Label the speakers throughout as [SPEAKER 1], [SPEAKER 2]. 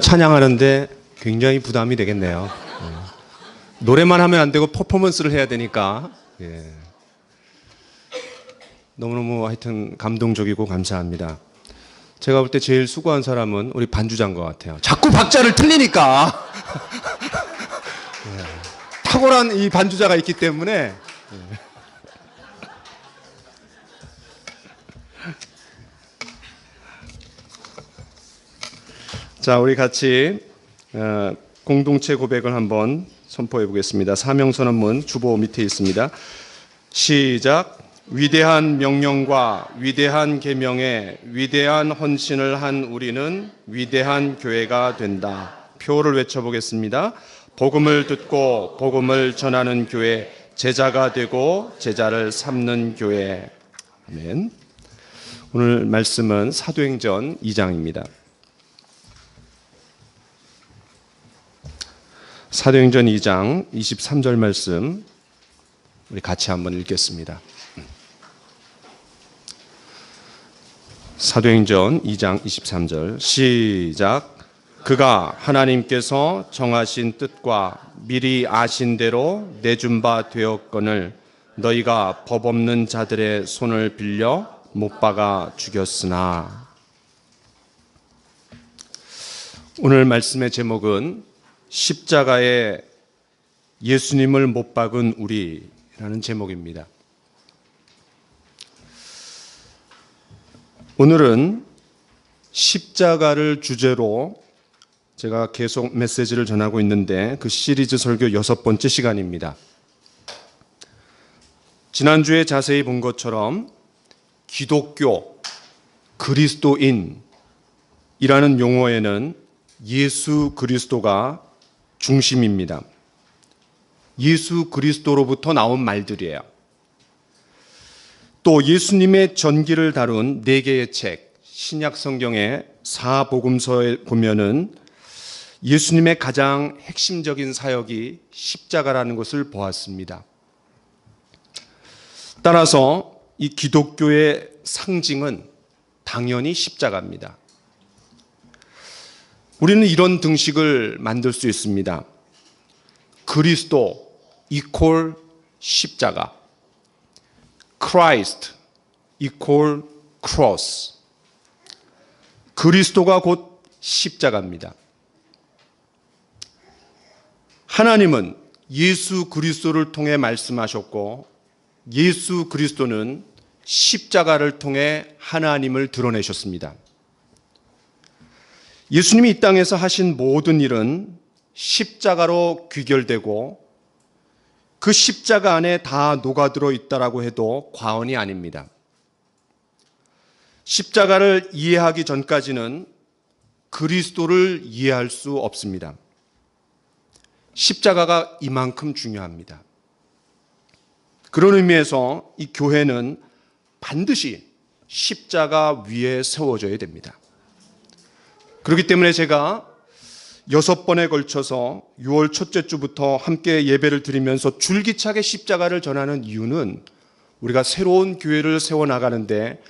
[SPEAKER 1] 찬양하는데 굉장히 부담이 되겠네요. 노래만 하면 안 되고 퍼포먼스를 해야 되니까 너무너무 하여튼 감동적이고 감사합니다. 제가 볼 때 제일 수고한 사람은 우리 반주자인 것 같아요. 자꾸 박자를 틀리니까 탁월한 이 반주자가 있기 때문에 자, 우리 같이 공동체 고백을 한번 선포해 보겠습니다. 사명선언문 주보 밑에 있습니다. 시작. 위대한 명령과 위대한 계명에 위대한 헌신을 한 우리는 위대한 교회가 된다. 표를 외쳐보겠습니다. 복음을 듣고 복음을 전하는 교회, 제자가 되고 제자를 삼는 교회. 아멘. 오늘 말씀은 사도행전 2장입니다. 사도행전 2장 23절 말씀 우리 같이 한번 읽겠습니다. 사도행전 2장 23절 시작. 그가 하나님께서 정하신 뜻과 미리 아신 대로 내준 바 되었거늘 너희가 법 없는 자들의 손을 빌려 못 박아 죽였으나. 오늘 말씀의 제목은 십자가에 예수님을 못 박은 우리라는 제목입니다. 오늘은 십자가를 주제로 제가 계속 메시지를 전하고 있는데 그 시리즈 설교 6번째 시간입니다. 지난주에 자세히 본 것처럼 기독교, 그리스도인이라는 용어에는 예수 그리스도가 중심입니다. 예수 그리스도로부터 나온 말들이에요. 또 예수님의 전기를 다룬 4개의 책, 신약 성경의 4복음서에 보면은 예수님의 가장 핵심적인 사역이 십자가라는 것을 보았습니다. 따라서 이 기독교의 상징은 당연히 십자가입니다. 우리는 이런 등식을 만들 수 있습니다. 그리스도 이퀄 십자가, Christ 이퀄 크로스. 그리스도가 곧 십자가입니다. 하나님은 예수 그리스도를 통해 말씀하셨고 예수 그리스도는 십자가를 통해 하나님을 드러내셨습니다. 예수님이 이 땅에서 하신 모든 일은 십자가로 귀결되고 그 십자가 안에 다 녹아들어 있다라고 해도 과언이 아닙니다. 십자가를 이해하기 전까지는 그리스도를 이해할 수 없습니다. 십자가가 이만큼 중요합니다. 그런 의미에서 이 교회는 반드시 십자가 위에 세워져야 됩니다. 그렇기 때문에 제가 6번에 걸쳐서 6월 첫째 주부터 함께 예배를 드리면서 줄기차게 십자가를 전하는 이유는 우리가 새로운 교회를 세워나가는데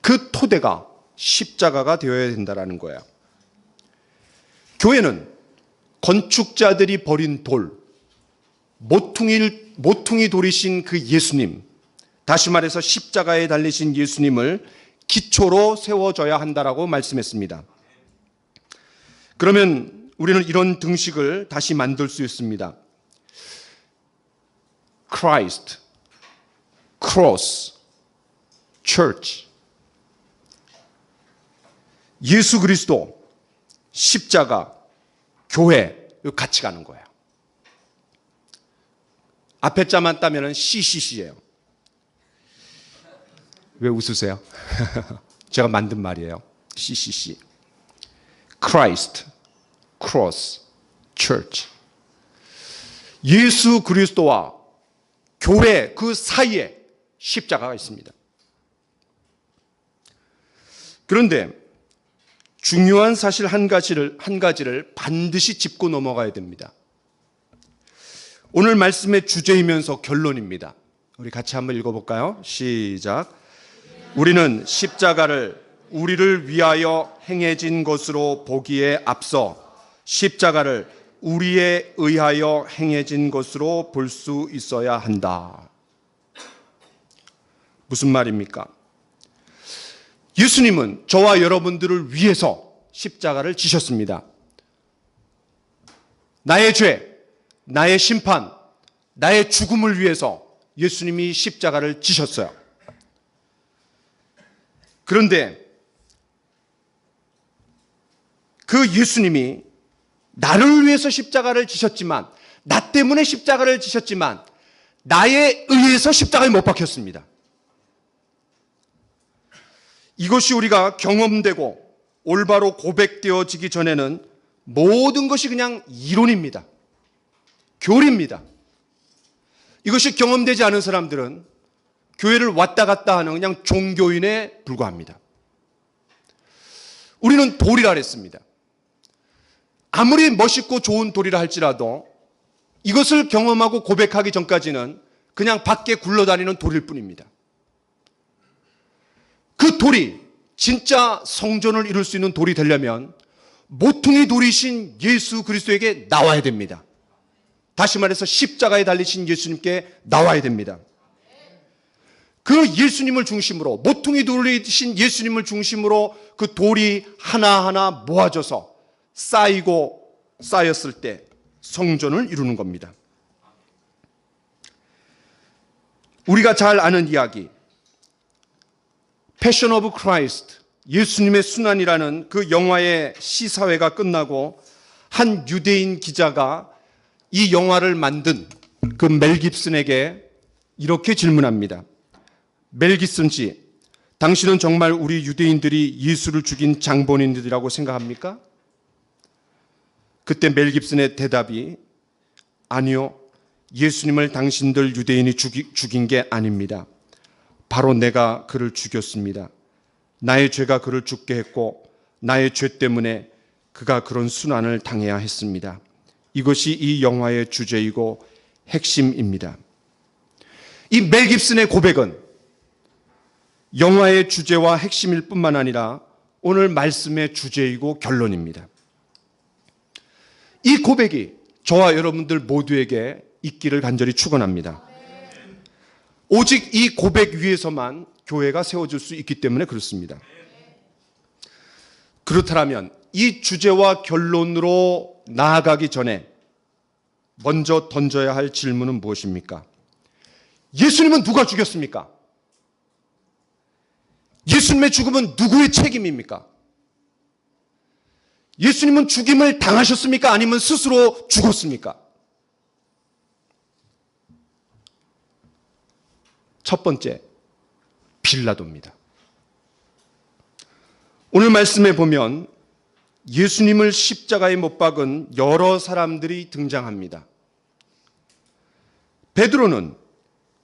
[SPEAKER 1] 그 토대가 십자가가 되어야 된다는 거예요. 교회는 건축자들이 버린 돌, 모퉁이 돌이신 그 예수님, 다시 말해서 십자가에 달리신 예수님을 기초로 세워져야 한다라고 말씀했습니다. 그러면 우리는 이런 등식을 다시 만들 수 있습니다. Christ, Cross, Church. 예수 그리스도, 십자가, 교회, 같이 가는 거예요. 앞에 자만 따면 CCC예요. 왜 웃으세요? 제가 만든 말이에요. CCC. Christ, Cross, Church. 예수 그리스도와 교회 그 사이에 십자가가 있습니다. 그런데 중요한 사실 한 가지를 반드시 짚고 넘어가야 됩니다. 오늘 말씀의 주제이면서 결론입니다. 우리 같이 한번 읽어볼까요? 시작. 우리는 십자가를 우리를 위하여 행해진 것으로 보기에 앞서 십자가를 우리에 의하여 행해진 것으로 볼 수 있어야 한다. 무슨 말입니까? 예수님은 저와 여러분들을 위해서 십자가를 지셨습니다. 나의 죄, 나의 심판, 나의 죽음을 위해서 예수님이 십자가를 지셨어요. 그런데 그 예수님이 나를 위해서 십자가를 지셨지만, 나 때문에 십자가를 지셨지만, 나에 의해서 십자가에 못 박혔습니다. 이것이 우리가 경험되고 올바로 고백되어지기 전에는 모든 것이 그냥 이론입니다. 교리입니다. 이것이 경험되지 않은 사람들은 교회를 왔다 갔다 하는 그냥 종교인에 불과합니다. 우리는 도리라 그랬습니다. 아무리 멋있고 좋은 도리라 할지라도 이것을 경험하고 고백하기 전까지는 그냥 밖에 굴러다니는 도리일 뿐입니다. 그 도리, 진짜 성전을 이룰 수 있는 도리 되려면 모퉁이 돌이신 예수 그리스도에게 나와야 됩니다. 다시 말해서 십자가에 달리신 예수님께 나와야 됩니다. 그 예수님을 중심으로, 모퉁이 돌이신 예수님을 중심으로 그 돌이 하나하나 모아져서 쌓였을 때 성전을 이루는 겁니다. 우리가 잘 아는 이야기, 패션 오브 크라이스트, 예수님의 순환이라는 그 영화의 시사회가 끝나고 한 유대인 기자가 이 영화를 만든 그 멜 깁슨에게 이렇게 질문합니다. 멜 깁슨 씨, 당신은 정말 우리 유대인들이 예수를 죽인 장본인들이라고 생각합니까? 그때 멜 깁슨의 대답이 아니요, 예수님을 당신들 유대인이 죽인 게 아닙니다. 바로 내가 그를 죽였습니다. 나의 죄가 그를 죽게 했고 나의 죄 때문에 그가 그런 순환을 당해야 했습니다. 이것이 이 영화의 주제이고 핵심입니다. 이 멜 깁슨의 고백은 영화의 주제와 핵심일 뿐만 아니라 오늘 말씀의 주제이고 결론입니다. 이 고백이 저와 여러분들 모두에게 있기를 간절히 축원합니다. 오직 이 고백 위에서만 교회가 세워질 수 있기 때문에 그렇습니다. 그렇다면 이 주제와 결론으로 나아가기 전에 먼저 던져야 할 질문은 무엇입니까? 예수님은 누가 죽였습니까? 예수님의 죽음은 누구의 책임입니까? 예수님은 죽임을 당하셨습니까? 아니면 스스로 죽었습니까? 첫 번째, 빌라도입니다. 오늘 말씀에 보면 예수님을 십자가에 못 박은 여러 사람들이 등장합니다. 베드로는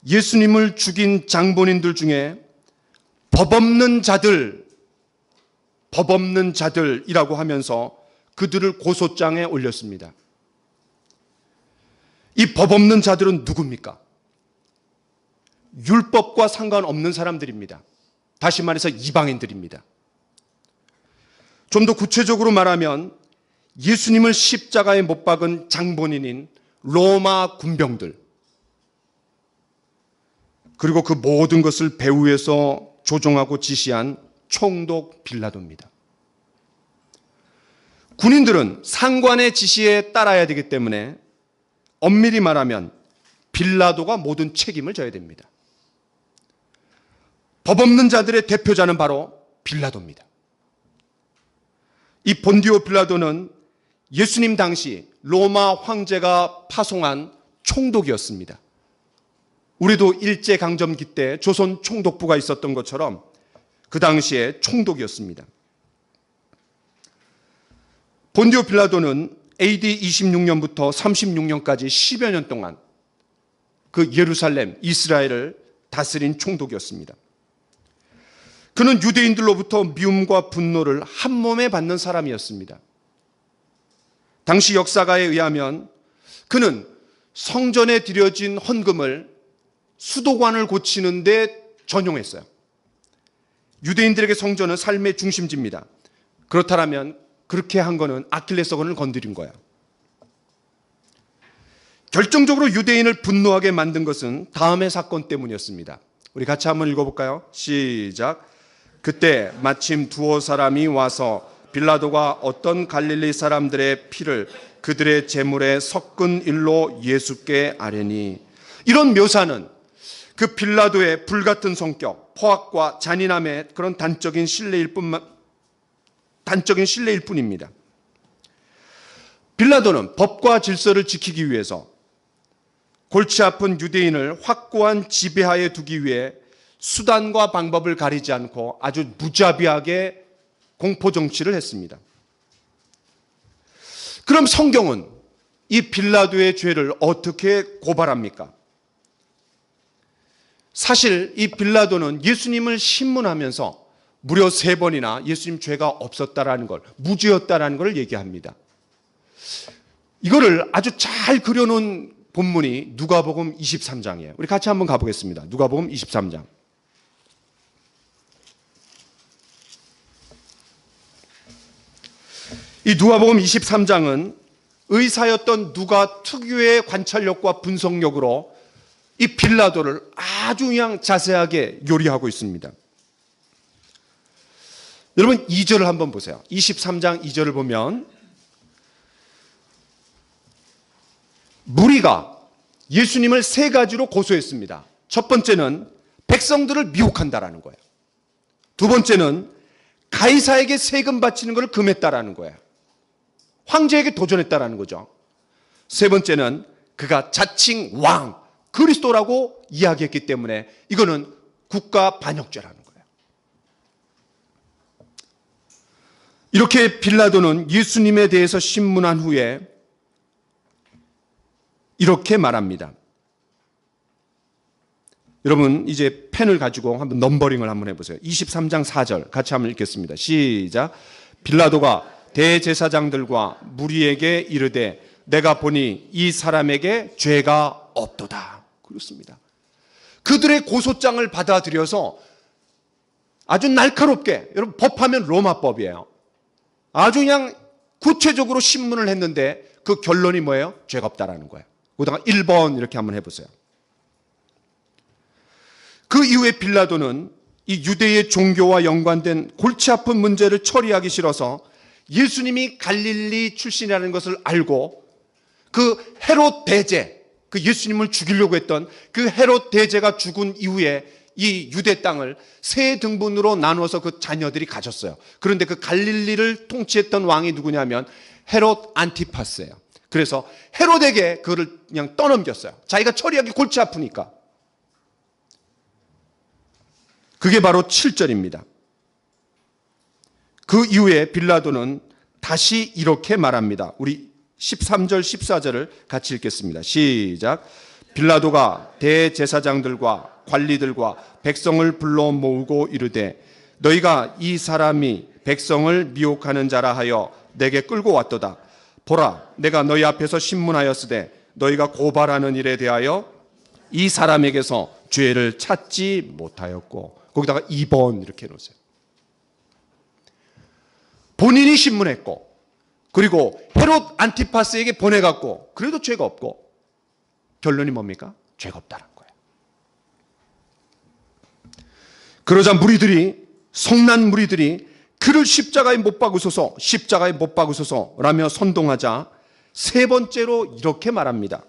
[SPEAKER 1] 예수님을 죽인 장본인들 중에 법 없는 자들이라고 하면서 그들을 고소장에 올렸습니다. 이 법 없는 자들은 누굽니까? 율법과 상관없는 사람들입니다. 다시 말해서 이방인들입니다. 좀 더 구체적으로 말하면 예수님을 십자가에 못 박은 장본인인 로마 군병들, 그리고 그 모든 것을 배후에서 조종하고 지시한 총독 빌라도입니다. 군인들은 상관의 지시에 따라야 되기 때문에 엄밀히 말하면 빌라도가 모든 책임을 져야 됩니다. 법 없는 자들의 대표자는 바로 빌라도입니다. 이 본디오 빌라도는 예수님 당시 로마 황제가 파송한 총독이었습니다. 우리도 일제강점기 때 조선 총독부가 있었던 것처럼 그 당시에 총독이었습니다. 본디오 빌라도는 AD 26년부터 36년까지 10여 년 동안 그 예루살렘, 이스라엘을 다스린 총독이었습니다. 그는 유대인들로부터 미움과 분노를 한 몸에 받는 사람이었습니다. 당시 역사가에 의하면 그는 성전에 드려진 헌금을 수도관을 고치는 데 전용했어요. 유대인들에게 성전은 삶의 중심지입니다. 그렇다면 그렇게 한 거는 아킬레스건을 건드린 거야. 결정적으로 유대인을 분노하게 만든 것은 다음의 사건 때문이었습니다. 우리 같이 한번 읽어볼까요? 시작. 그때 마침 두어 사람이 와서 빌라도가 어떤 갈릴리 사람들의 피를 그들의 제물에 섞은 일로 예수께 아뢰니. 이런 묘사는 그 빌라도의 불같은 성격, 포악과 잔인함의 그런 단적인 신뢰일 뿐입니다. 빌라도는 법과 질서를 지키기 위해서 골치 아픈 유대인을 확고한 지배하에 두기 위해 수단과 방법을 가리지 않고 아주 무자비하게 공포 정치를 했습니다. 그럼 성경은 이 빌라도의 죄를 어떻게 고발합니까? 사실 이 빌라도는 예수님을 신문하면서 무려 3번이나 예수님 죄가 없었다라는 걸, 무죄였다라는 걸 얘기합니다. 이거를 아주 잘 그려놓은 본문이 누가복음 23장이에요. 우리 같이 한번 가보겠습니다. 누가복음 23장. 이 누가복음 23장은 의사였던 누가 특유의 관찰력과 분석력으로 이 빌라도를 아주 그냥 자세하게 요리하고 있습니다. 여러분 2절을 한번 보세요. 23장 2절을 보면 무리가 예수님을 3가지로 고소했습니다. 첫 번째는 백성들을 미혹한다라는 거예요. 두 번째는 가이사에게 세금 바치는 것을 금했다라는 거예요. 황제에게 도전했다라는 거죠. 세 번째는 그가 자칭 왕, 그리스도라고 이야기했기 때문에 이거는 국가 반역죄라는 거예요. 이렇게 빌라도는 예수님에 대해서 신문한 후에 이렇게 말합니다. 여러분 이제 펜을 가지고 한번 넘버링을 한번 해보세요. 23장 4절 같이 한번 읽겠습니다. 시작. 빌라도가 대제사장들과 무리에게 이르되 내가 보니 이 사람에게 죄가 없도다. 그렇습니다. 그들의 고소장을 받아들여서 아주 날카롭게, 여러분 법하면 로마법이에요. 아주 그냥 구체적으로 신문을 했는데 그 결론이 뭐예요? 죄가 없다라는 거예요. 거기다가 1번 이렇게 한번 해보세요. 그 이후에 빌라도는 이 유대의 종교와 연관된 골치 아픈 문제를 처리하기 싫어서 예수님이 갈릴리 출신이라는 것을 알고 그 헤롯 대제, 그 예수님을 죽이려고 했던 그 헤롯 대제가 죽은 이후에 이 유대 땅을 3등분으로 나누어서 그 자녀들이 가졌어요. 그런데 그 갈릴리를 통치했던 왕이 누구냐면 헤롯 안티파스예요. 그래서 헤롯에게 그를 그냥 떠넘겼어요. 자기가 처리하기 골치 아프니까. 그게 바로 7절입니다. 그 이후에 빌라도는 다시 이렇게 말합니다. 우리 13절 14절을 같이 읽겠습니다. 시작. 빌라도가 대제사장들과 관리들과 백성을 불러 모으고 이르되 너희가 이 사람이 백성을 미혹하는 자라 하여 내게 끌고 왔도다. 보라, 내가 너희 앞에서 신문하였으되 너희가 고발하는 일에 대하여 이 사람에게서 죄를 찾지 못하였고, 거기다가 2번 이렇게 해놓으세요. 본인이 신문했고, 그리고 헤롯 안티파스에게 보내갖고 그래도 죄가 없고, 결론이 뭡니까? 죄가 없다는 거예요. 그러자 성난 무리들이 그를 십자가에 못 박으소서, 십자가에 못 박으소서 라며 선동하자 3번째로 이렇게 말합니다.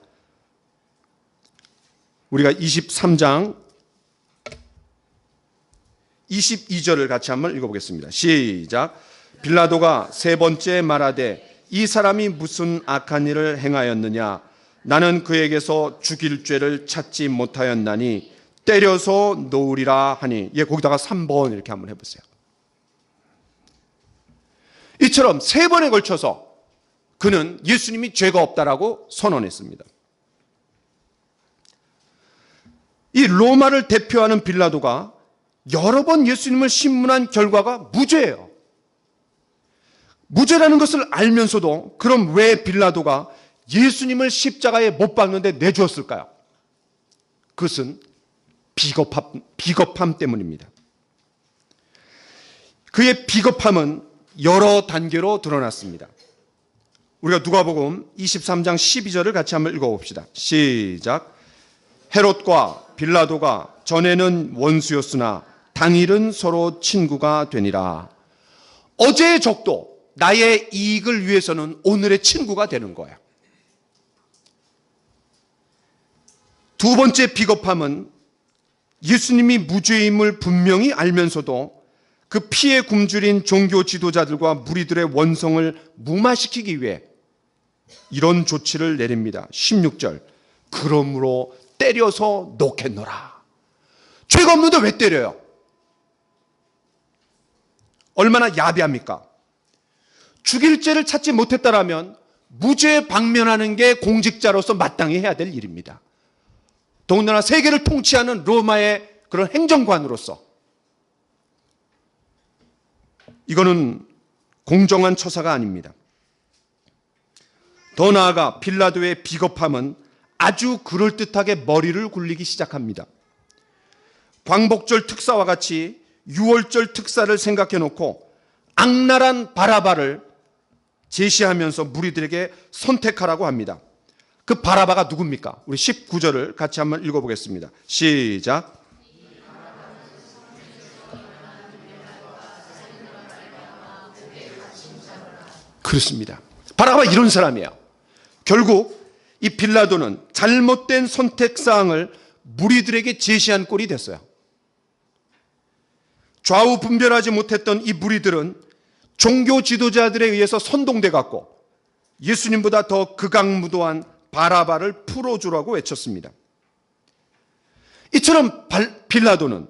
[SPEAKER 1] 우리가 23장 22절을 같이 한번 읽어보겠습니다. 시작. 빌라도가 3번째 말하되 이 사람이 무슨 악한 일을 행하였느냐? 나는 그에게서 죽일 죄를 찾지 못하였나니 때려서 놓으리라 하니. 거기다가 3번 이렇게 한번 해보세요. 이처럼 3번에 걸쳐서 그는 예수님이 죄가 없다라고 선언했습니다. 이 로마를 대표하는 빌라도가 여러 번 예수님을 신문한 결과가 무죄예요. 무죄라는 것을 알면서도 그럼 왜 빌라도가 예수님을 십자가에 못 박는데 내주었을까요? 그것은 비겁함 때문입니다. 그의 비겁함은 여러 단계로 드러났습니다. 우리가 누가복음 23장 12절을 같이 한번 읽어봅시다. 시작. 헤롯과 빌라도가 전에는 원수였으나 당일은 서로 친구가 되니라. 어제의 적도 나의 이익을 위해서는 오늘의 친구가 되는 거야. 두 번째 비겁함은 예수님이 무죄임을 분명히 알면서도 그 피에 굶주린 종교 지도자들과 무리들의 원성을 무마시키기 위해 이런 조치를 내립니다. 16절. 그러므로 때려서 놓겠노라. 죄가 없는데 왜 때려요? 얼마나 야비합니까? 죽일 죄를 찾지 못했다라면 무죄에 방면하는 게 공직자로서 마땅히 해야 될 일입니다. 더군다나 세계를 통치하는 로마의 그런 행정관으로서 이거는 공정한 처사가 아닙니다. 더 나아가 빌라도의 비겁함은 아주 그럴듯하게 머리를 굴리기 시작합니다. 광복절 특사와 같이 6월절 특사를 생각해 놓고 악랄한 바라바를 제시하면서 무리들에게 선택하라고 합니다. 그 바라바가 누굽니까? 우리 19절을 같이 한번 읽어보겠습니다. 시작. 그렇습니다. 바라바가 이런 사람이에요. 결국 이 빌라도는 잘못된 선택사항을 무리들에게 제시한 꼴이 됐어요. 좌우 분별하지 못했던 이 무리들은 종교 지도자들에 의해서 선동돼 갖고 예수님보다 더 극악무도한 바라바를 풀어주라고 외쳤습니다. 이처럼 빌라도는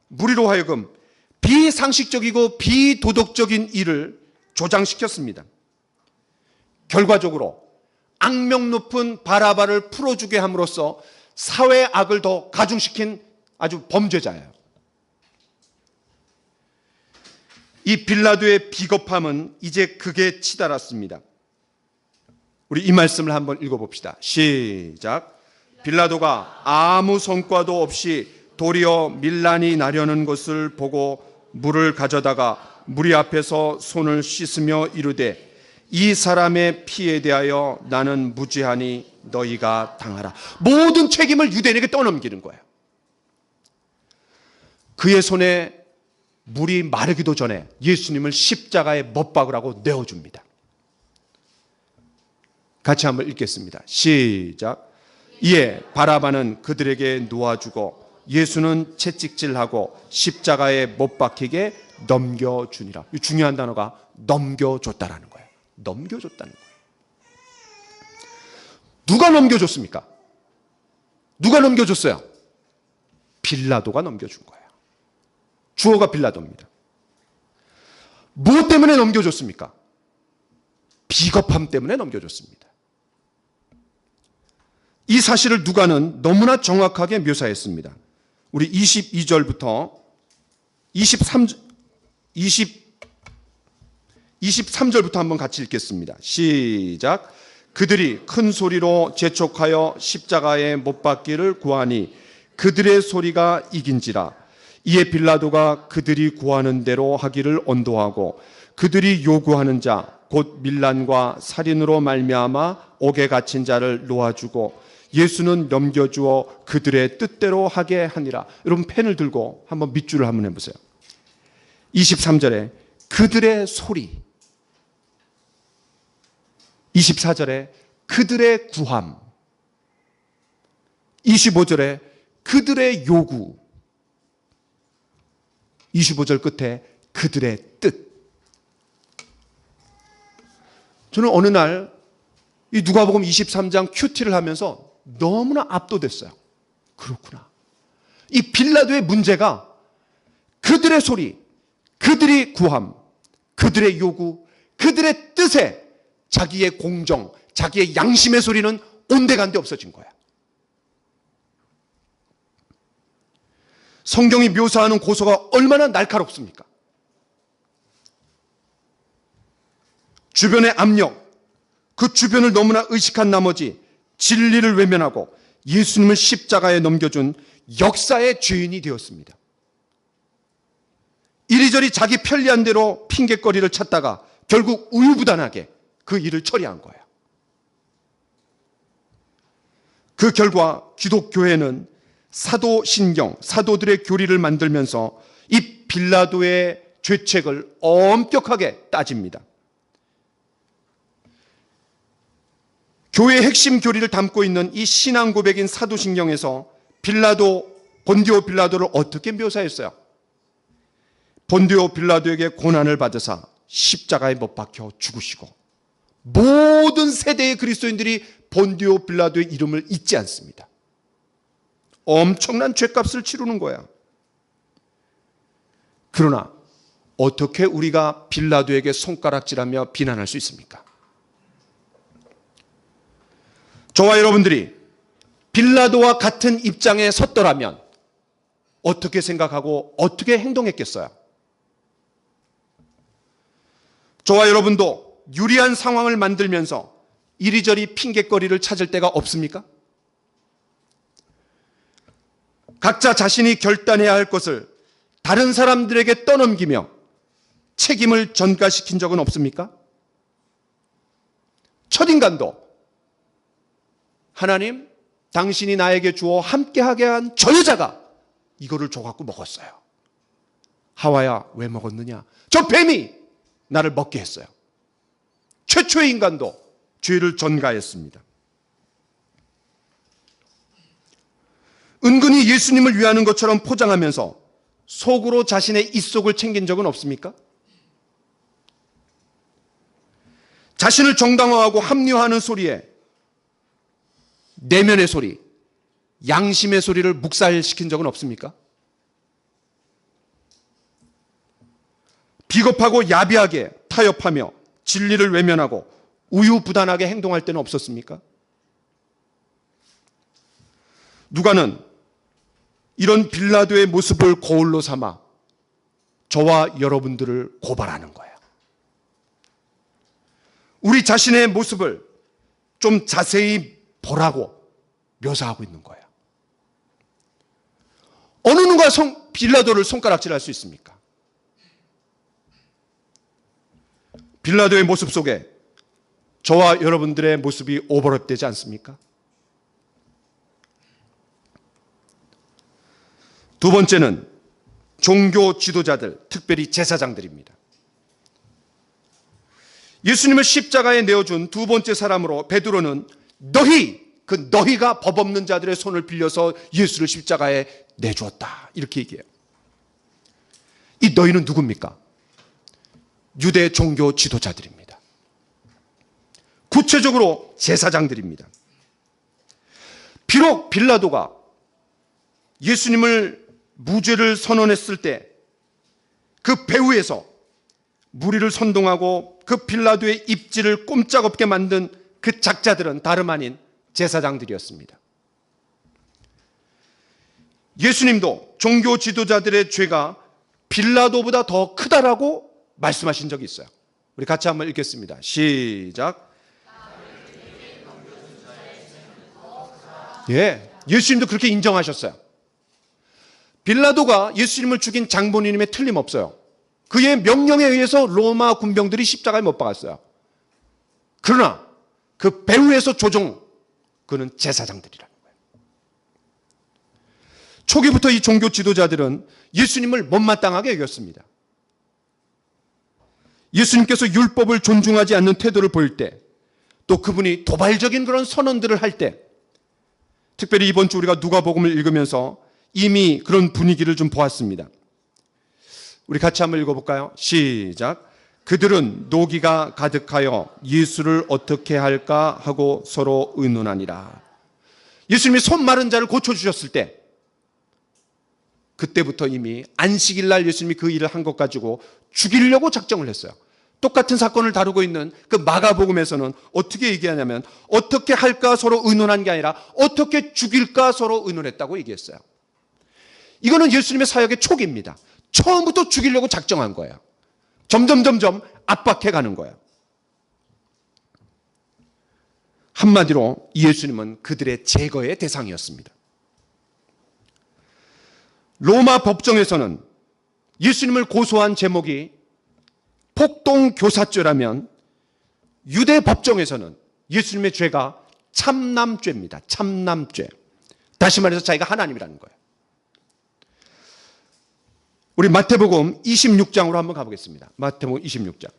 [SPEAKER 1] 무리로 하여금 비상식적이고 비도덕적인 일을 조장시켰습니다. 결과적으로 악명 높은 바라바를 풀어주게 함으로써 사회의 악을 더 가중시킨 아주 범죄자예요. 이 빌라도의 비겁함은 이제 극에 치달았습니다. 우리 이 말씀을 한번 읽어봅시다. 시작. 빌라도가 아무 성과도 없이 도리어 밀란이 나려는 것을 보고 물을 가져다가 무리 앞에서 손을 씻으며 이르되 이 사람의 피에 대하여 나는 무죄하니 너희가 당하라. 모든 책임을 유대인에게 떠넘기는 거예요. 그의 손에 물이 마르기도 전에 예수님을 십자가에 못 박으라고 내어줍니다. 같이 한번 읽겠습니다. 시작. 이에 바라바는 그들에게 놓아주고 예수는 채찍질하고 십자가에 못 박히게 넘겨주니라. 이 중요한 단어가 넘겨줬다라는 거예요. 넘겨줬다는 거예요. 누가 넘겨줬습니까? 누가 넘겨줬어요? 빌라도가 넘겨준 거예요. 주어가 빌라도입니다. 무엇 때문에 넘겨줬습니까? 비겁함 때문에 넘겨줬습니다. 이 사실을 누가는 너무나 정확하게 묘사했습니다. 우리 22절부터 23절부터 한번 같이 읽겠습니다. 시작. 그들이 큰 소리로 재촉하여 십자가에 못 박기를 구하니 그들의 소리가 이긴지라. 이에 빌라도가 그들이 구하는 대로 하기를 언도하고 그들이 요구하는 자 곧 밀란과 살인으로 말미암아 옥에 갇힌 자를 놓아주고 예수는 넘겨주어 그들의 뜻대로 하게 하니라. 여러분 펜을 들고 한번 밑줄을 한번 해보세요. 23절에 그들의 소리, 24절에 그들의 구함, 25절에 그들의 요구, 25절 끝에 그들의 뜻. 저는 어느 날 이 누가복음 23장 큐티를 하면서 너무나 압도됐어요. 그렇구나. 이 빌라도의 문제가 그들의 소리, 그들의 구함, 그들의 요구, 그들의 뜻에 자기의 공정, 자기의 양심의 소리는 온데간데 없어진 거야. 성경이 묘사하는 고소가 얼마나 날카롭습니까? 주변의 압력, 그 주변을 너무나 의식한 나머지 진리를 외면하고 예수님을 십자가에 넘겨준 역사의 죄인이 되었습니다. 이리저리 자기 편리한 대로 핑계거리를 찾다가 결국 우유부단하게 그 일을 처리한 거예요. 그 결과 기독교회는 사도신경, 사도들의 교리를 만들면서 이 빌라도의 죄책을 엄격하게 따집니다. 교회의 핵심 교리를 담고 있는 이 신앙 고백인 사도신경에서 본디오 빌라도를 어떻게 묘사했어요? 본디오 빌라도에게 고난을 받으사 십자가에 못 박혀 죽으시고, 모든 세대의 그리스도인들이 본디오 빌라도의 이름을 잊지 않습니다. 엄청난 죗값을 치르는 거야. 그러나 어떻게 우리가 빌라도에게 손가락질하며 비난할 수 있습니까? 저와 여러분들이 빌라도와 같은 입장에 섰더라면 어떻게 생각하고 어떻게 행동했겠어요? 저와 여러분도 유리한 상황을 만들면서 이리저리 핑계거리를 찾을 때가 없습니까? 각자 자신이 결단해야 할 것을 다른 사람들에게 떠넘기며 책임을 전가시킨 적은 없습니까? 첫인간도 하나님, 당신이 나에게 주어 함께하게 한 저 여자가 이거를 줘갖고 먹었어요. 하와야, 왜 먹었느냐? 저 뱀이 나를 먹게 했어요. 최초의 인간도 죄를 전가했습니다. 은근히 예수님을 위하는 것처럼 포장하면서 속으로 자신의 입속을 챙긴 적은 없습니까? 자신을 정당화하고 합리화하는 소리에 내면의 소리, 양심의 소리를 묵살시킨 적은 없습니까? 비겁하고 야비하게 타협하며 진리를 외면하고 우유부단하게 행동할 때는 없었습니까? 누가는 이런 빌라도의 모습을 거울로 삼아 저와 여러분들을 고발하는 거예요. 우리 자신의 모습을 좀 자세히 보라고 묘사하고 있는 거예요. 어느 누가 빌라도를 손가락질할 수 있습니까? 빌라도의 모습 속에 저와 여러분들의 모습이 오버랩되지 않습니까? 두 번째는 종교 지도자들, 특별히 제사장들입니다. 예수님을 십자가에 내어준 두 번째 사람으로 베드로는 너희가 법 없는 자들의 손을 빌려서 예수를 십자가에 내주었다, 이렇게 얘기해요. 이 너희는 누굽니까? 유대 종교 지도자들입니다. 구체적으로 제사장들입니다. 비록 빌라도가 예수님을 무죄를 선언했을 때 그 배후에서 무리를 선동하고 그 빌라도의 입지를 꼼짝없게 만든 그 작자들은 다름 아닌 제사장들이었습니다. 예수님도 종교 지도자들의 죄가 빌라도보다 더 크다라고 말씀하신 적이 있어요. 우리 같이 한번 읽겠습니다. 시작. 예수님도 그렇게 인정하셨어요. 빌라도가 예수님을 죽인 장본인임에 틀림없어요. 그의 명령에 의해서 로마 군병들이 십자가에 못 박았어요. 그러나 그 배후에서 그는 제사장들이라는 거예요. 초기부터 이 종교 지도자들은 예수님을 못마땅하게 여겼습니다. 예수님께서 율법을 존중하지 않는 태도를 보일 때, 또 그분이 도발적인 그런 선언들을 할 때, 특별히 이번 주 우리가 누가복음을 읽으면서 이미 그런 분위기를 좀 보았습니다. 우리 같이 한번 읽어볼까요? 시작. 그들은 노기가 가득하여 예수를 어떻게 할까 하고 서로 의논하니라. 예수님이 손 마른 자를 고쳐주셨을 때, 그때부터 이미 안식일 날 예수님이 그 일을 한 것 가지고 죽이려고 작정을 했어요. 똑같은 사건을 다루고 있는 그 마가복음에서는 어떻게 얘기하냐면, 어떻게 할까 서로 의논한 게 아니라 어떻게 죽일까 서로 의논했다고 얘기했어요. 이거는 예수님의 사역의 초기입니다. 처음부터 죽이려고 작정한 거예요. 점점 압박해가는 거예요. 한마디로 이 예수님은 그들의 제거의 대상이었습니다. 로마 법정에서는 예수님을 고소한 제목이 폭동교사죄라면 유대 법정에서는 예수님의 죄가 참남죄입니다. 참남죄. 다시 말해서 자기가 하나님이라는 거예요. 우리 마태복음 26장으로 한번 가보겠습니다. 마태복음 26장.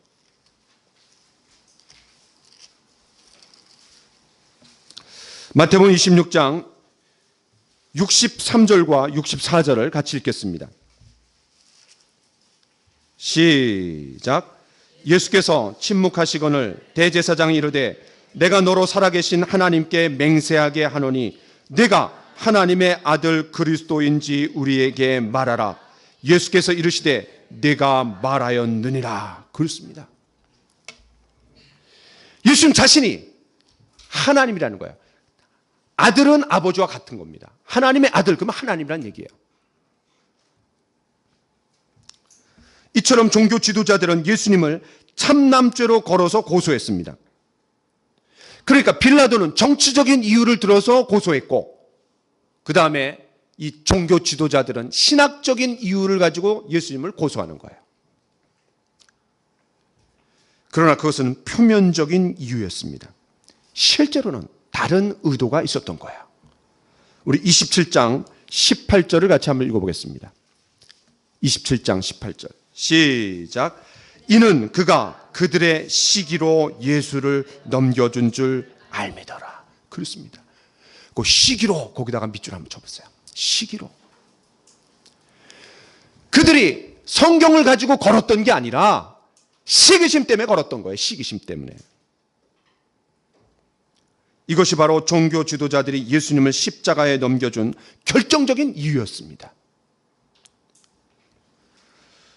[SPEAKER 1] 마태복음 26장 63절과 64절을 같이 읽겠습니다. 시작. 예수께서 침묵하시거늘 대제사장이 이르되 내가 너로 살아계신 하나님께 맹세하게 하노니 내가 하나님의 아들 그리스도인지 우리에게 말하라. 예수께서 이르시되 내가 말하였느니라. 그렇습니다. 예수님 자신이 하나님이라는 거예요. 아들은 아버지와 같은 겁니다. 하나님의 아들, 그러면 하나님이라는 얘기예요. 이처럼 종교 지도자들은 예수님을 참남죄로 걸어서 고소했습니다. 그러니까 빌라도는 정치적인 이유를 들어서 고소했고, 그 다음에 이 종교 지도자들은 신학적인 이유를 가지고 예수님을 고소하는 거예요. 그러나 그것은 표면적인 이유였습니다. 실제로는 다른 의도가 있었던 거예요. 우리 27장 18절을 같이 한번 읽어보겠습니다. 27장 18절 시작. 이는 그가 그들의 시기로 예수를 넘겨준 줄 알미더라. 그렇습니다. 그 시기로 거기다가 밑줄 한번 쳐보세요. 시기로. 그들이 성경을 가지고 걸었던 게 아니라 시기심 때문에 걸었던 거예요. 시기심 때문에. 이것이 바로 종교 지도자들이 예수님을 십자가에 넘겨준 결정적인 이유였습니다.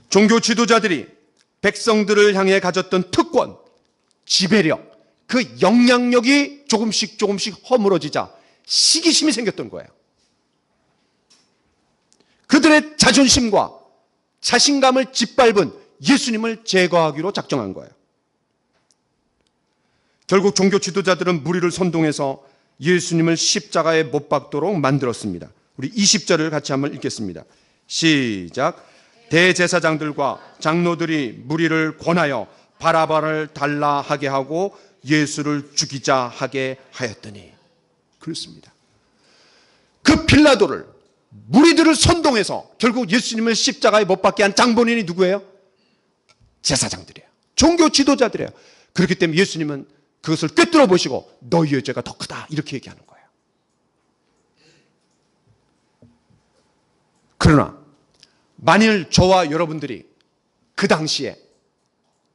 [SPEAKER 1] 종교 지도자들이 백성들을 향해 가졌던 특권, 지배력, 그 영향력이 조금씩 허물어지자 시기심이 생겼던 거예요. 그들의 자존심과 자신감을 짓밟은 예수님을 제거하기로 작정한 거예요. 결국 종교 지도자들은 무리를 선동해서 예수님을 십자가에 못 박도록 만들었습니다. 우리 20절을 같이 한번 읽겠습니다. 시작. 대제사장들과 장로들이 무리를 권하여 바라바를 달라 하게 하고 예수를 죽이자 하게 하였더니. 그렇습니다. 그 빌라도를, 무리들을 선동해서 결국 예수님을 십자가에 못 박게 한 장본인이 누구예요? 제사장들이에요. 종교 지도자들이에요. 그렇기 때문에 예수님은 그것을 꿰뚫어 보시고 너희의 죄가 더 크다 이렇게 얘기하는 거예요. 그러나 만일 저와 여러분들이 그 당시에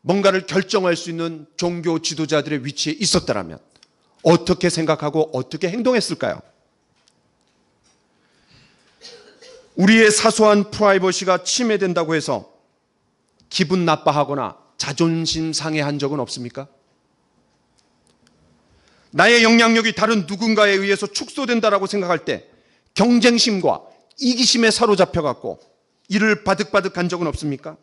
[SPEAKER 1] 뭔가를 결정할 수 있는 종교 지도자들의 위치에 있었다면 어떻게 생각하고 어떻게 행동했을까요? 우리의 사소한 프라이버시가 침해된다고 해서 기분 나빠하거나 자존심 상해한 적은 없습니까? 나의 영향력이 다른 누군가에 의해서 축소된다라고 생각할 때 경쟁심과 이기심에 사로잡혀갖고 이를 바득바득한 적은 없습니까?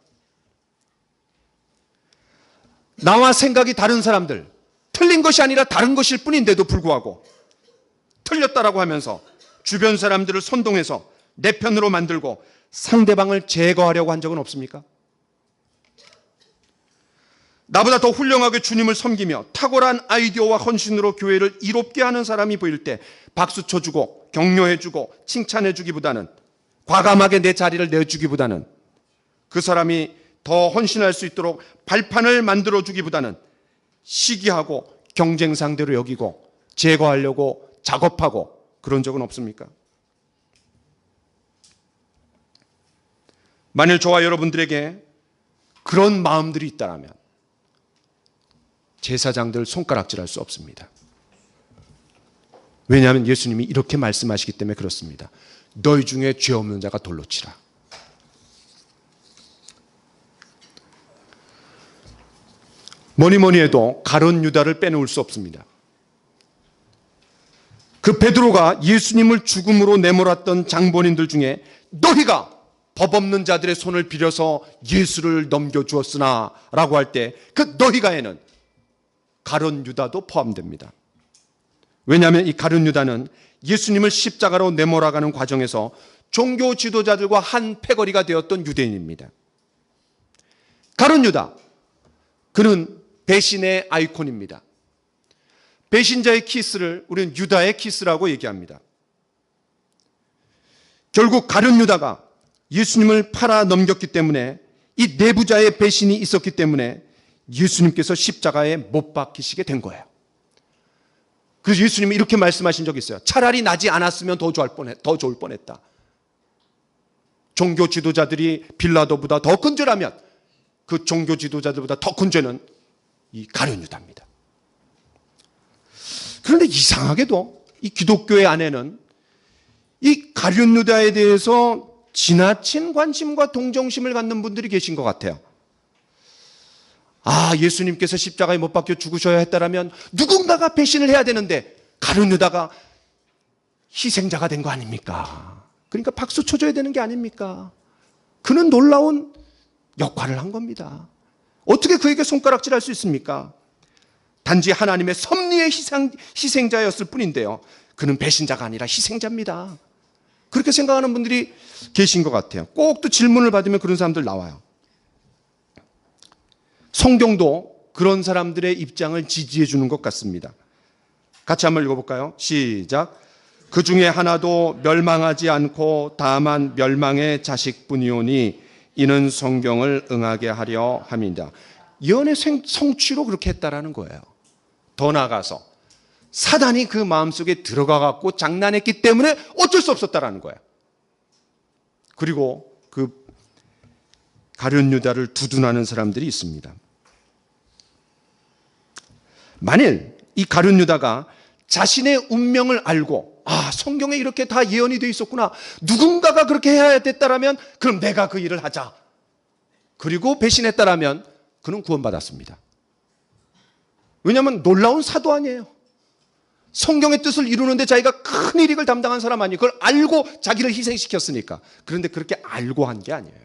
[SPEAKER 1] 나와 생각이 다른 사람들, 틀린 것이 아니라 다른 것일 뿐인데도 불구하고 틀렸다라고 하면서 주변 사람들을 선동해서 내 편으로 만들고 상대방을 제거하려고 한 적은 없습니까? 나보다 더 훌륭하게 주님을 섬기며 탁월한 아이디어와 헌신으로 교회를 이롭게 하는 사람이 보일 때 박수 쳐주고 격려해주고 칭찬해주기보다는, 과감하게 내 자리를 내주기보다는, 그 사람이 더 헌신할 수 있도록 발판을 만들어주기보다는 시기하고 경쟁 상대로 여기고 제거하려고 작업하고 그런 적은 없습니까? 만일 저와 여러분들에게 그런 마음들이 있다면 제사장들 손가락질할 수 없습니다. 왜냐하면 예수님이 이렇게 말씀하시기 때문에 그렇습니다. 너희 중에 죄 없는 자가 돌로 치라. 뭐니 해도 가룟 유다를 빼놓을 수 없습니다. 그 베드로가 예수님을 죽음으로 내몰았던 장본인들 중에 너희가 법 없는 자들의 손을 빌어서 예수를 넘겨주었으나 라고 할 때 그 너희가에는 가룟 유다도 포함됩니다. 왜냐하면 이 가룟 유다는 예수님을 십자가로 내몰아가는 과정에서 종교 지도자들과 한 패거리가 되었던 유대인입니다. 가룟 유다, 그는 배신의 아이콘입니다. 배신자의 키스를 우리는 유다의 키스라고 얘기합니다. 결국 가룟 유다가 예수님을 팔아 넘겼기 때문에, 이 내부자의 배신이 있었기 때문에 예수님께서 십자가에 못 박히시게 된 거예요. 그래서 예수님이 이렇게 말씀하신 적이 있어요. 차라리 나지 않았으면 더 좋을 뻔했다. 종교 지도자들이 빌라도보다 더 큰 죄라면 그 종교 지도자들보다 더 큰 죄는 이 가룟 유다입니다. 그런데 이상하게도 이 기독교의 안에는 이 가룟 유다에 대해서 지나친 관심과 동정심을 갖는 분들이 계신 것 같아요. 예수님께서 십자가에 못 박혀 죽으셔야 했다라면 누군가가 배신을 해야 되는데 가룟 유다가 희생자가 된 거 아닙니까? 그러니까 박수 쳐줘야 되는 게 아닙니까? 그는 놀라운 역할을 한 겁니다. 어떻게 그에게 손가락질할 수 있습니까? 단지 하나님의 섭리의 희생자였을 뿐인데요, 그는 배신자가 아니라 희생자입니다. 그렇게 생각하는 분들이 계신 것 같아요. 꼭 또 질문을 받으면 그런 사람들 나와요. 성경도 그런 사람들의 입장을 지지해 주는 것 같습니다. 같이 한번 읽어볼까요? 시작. 그 중에 하나도 멸망하지 않고 다만 멸망의 자식뿐이오니 이는 성경을 응하게 하려 함이다. 예언의 성취로 그렇게 했다라는 거예요. 더 나아가서 사단이 그 마음속에 들어가 갖고 장난했기 때문에 어쩔 수 없었다라는 거예요. 그리고 그 가룟 유다를 두둔하는 사람들이 있습니다. 만일 이 가룟 유다가 자신의 운명을 알고 성경에 이렇게 다 예언이 되어 있었구나, 누군가가 그렇게 해야 됐다라면 그럼 내가 그 일을 하자, 그리고 배신했다라면 그는 구원받았습니다. 왜냐하면 놀라운 사도 아니에요. 성경의 뜻을 이루는데 자기가 큰 일을 담당한 사람 아니에요. 그걸 알고 자기를 희생시켰으니까. 그런데 그렇게 알고 한 게 아니에요.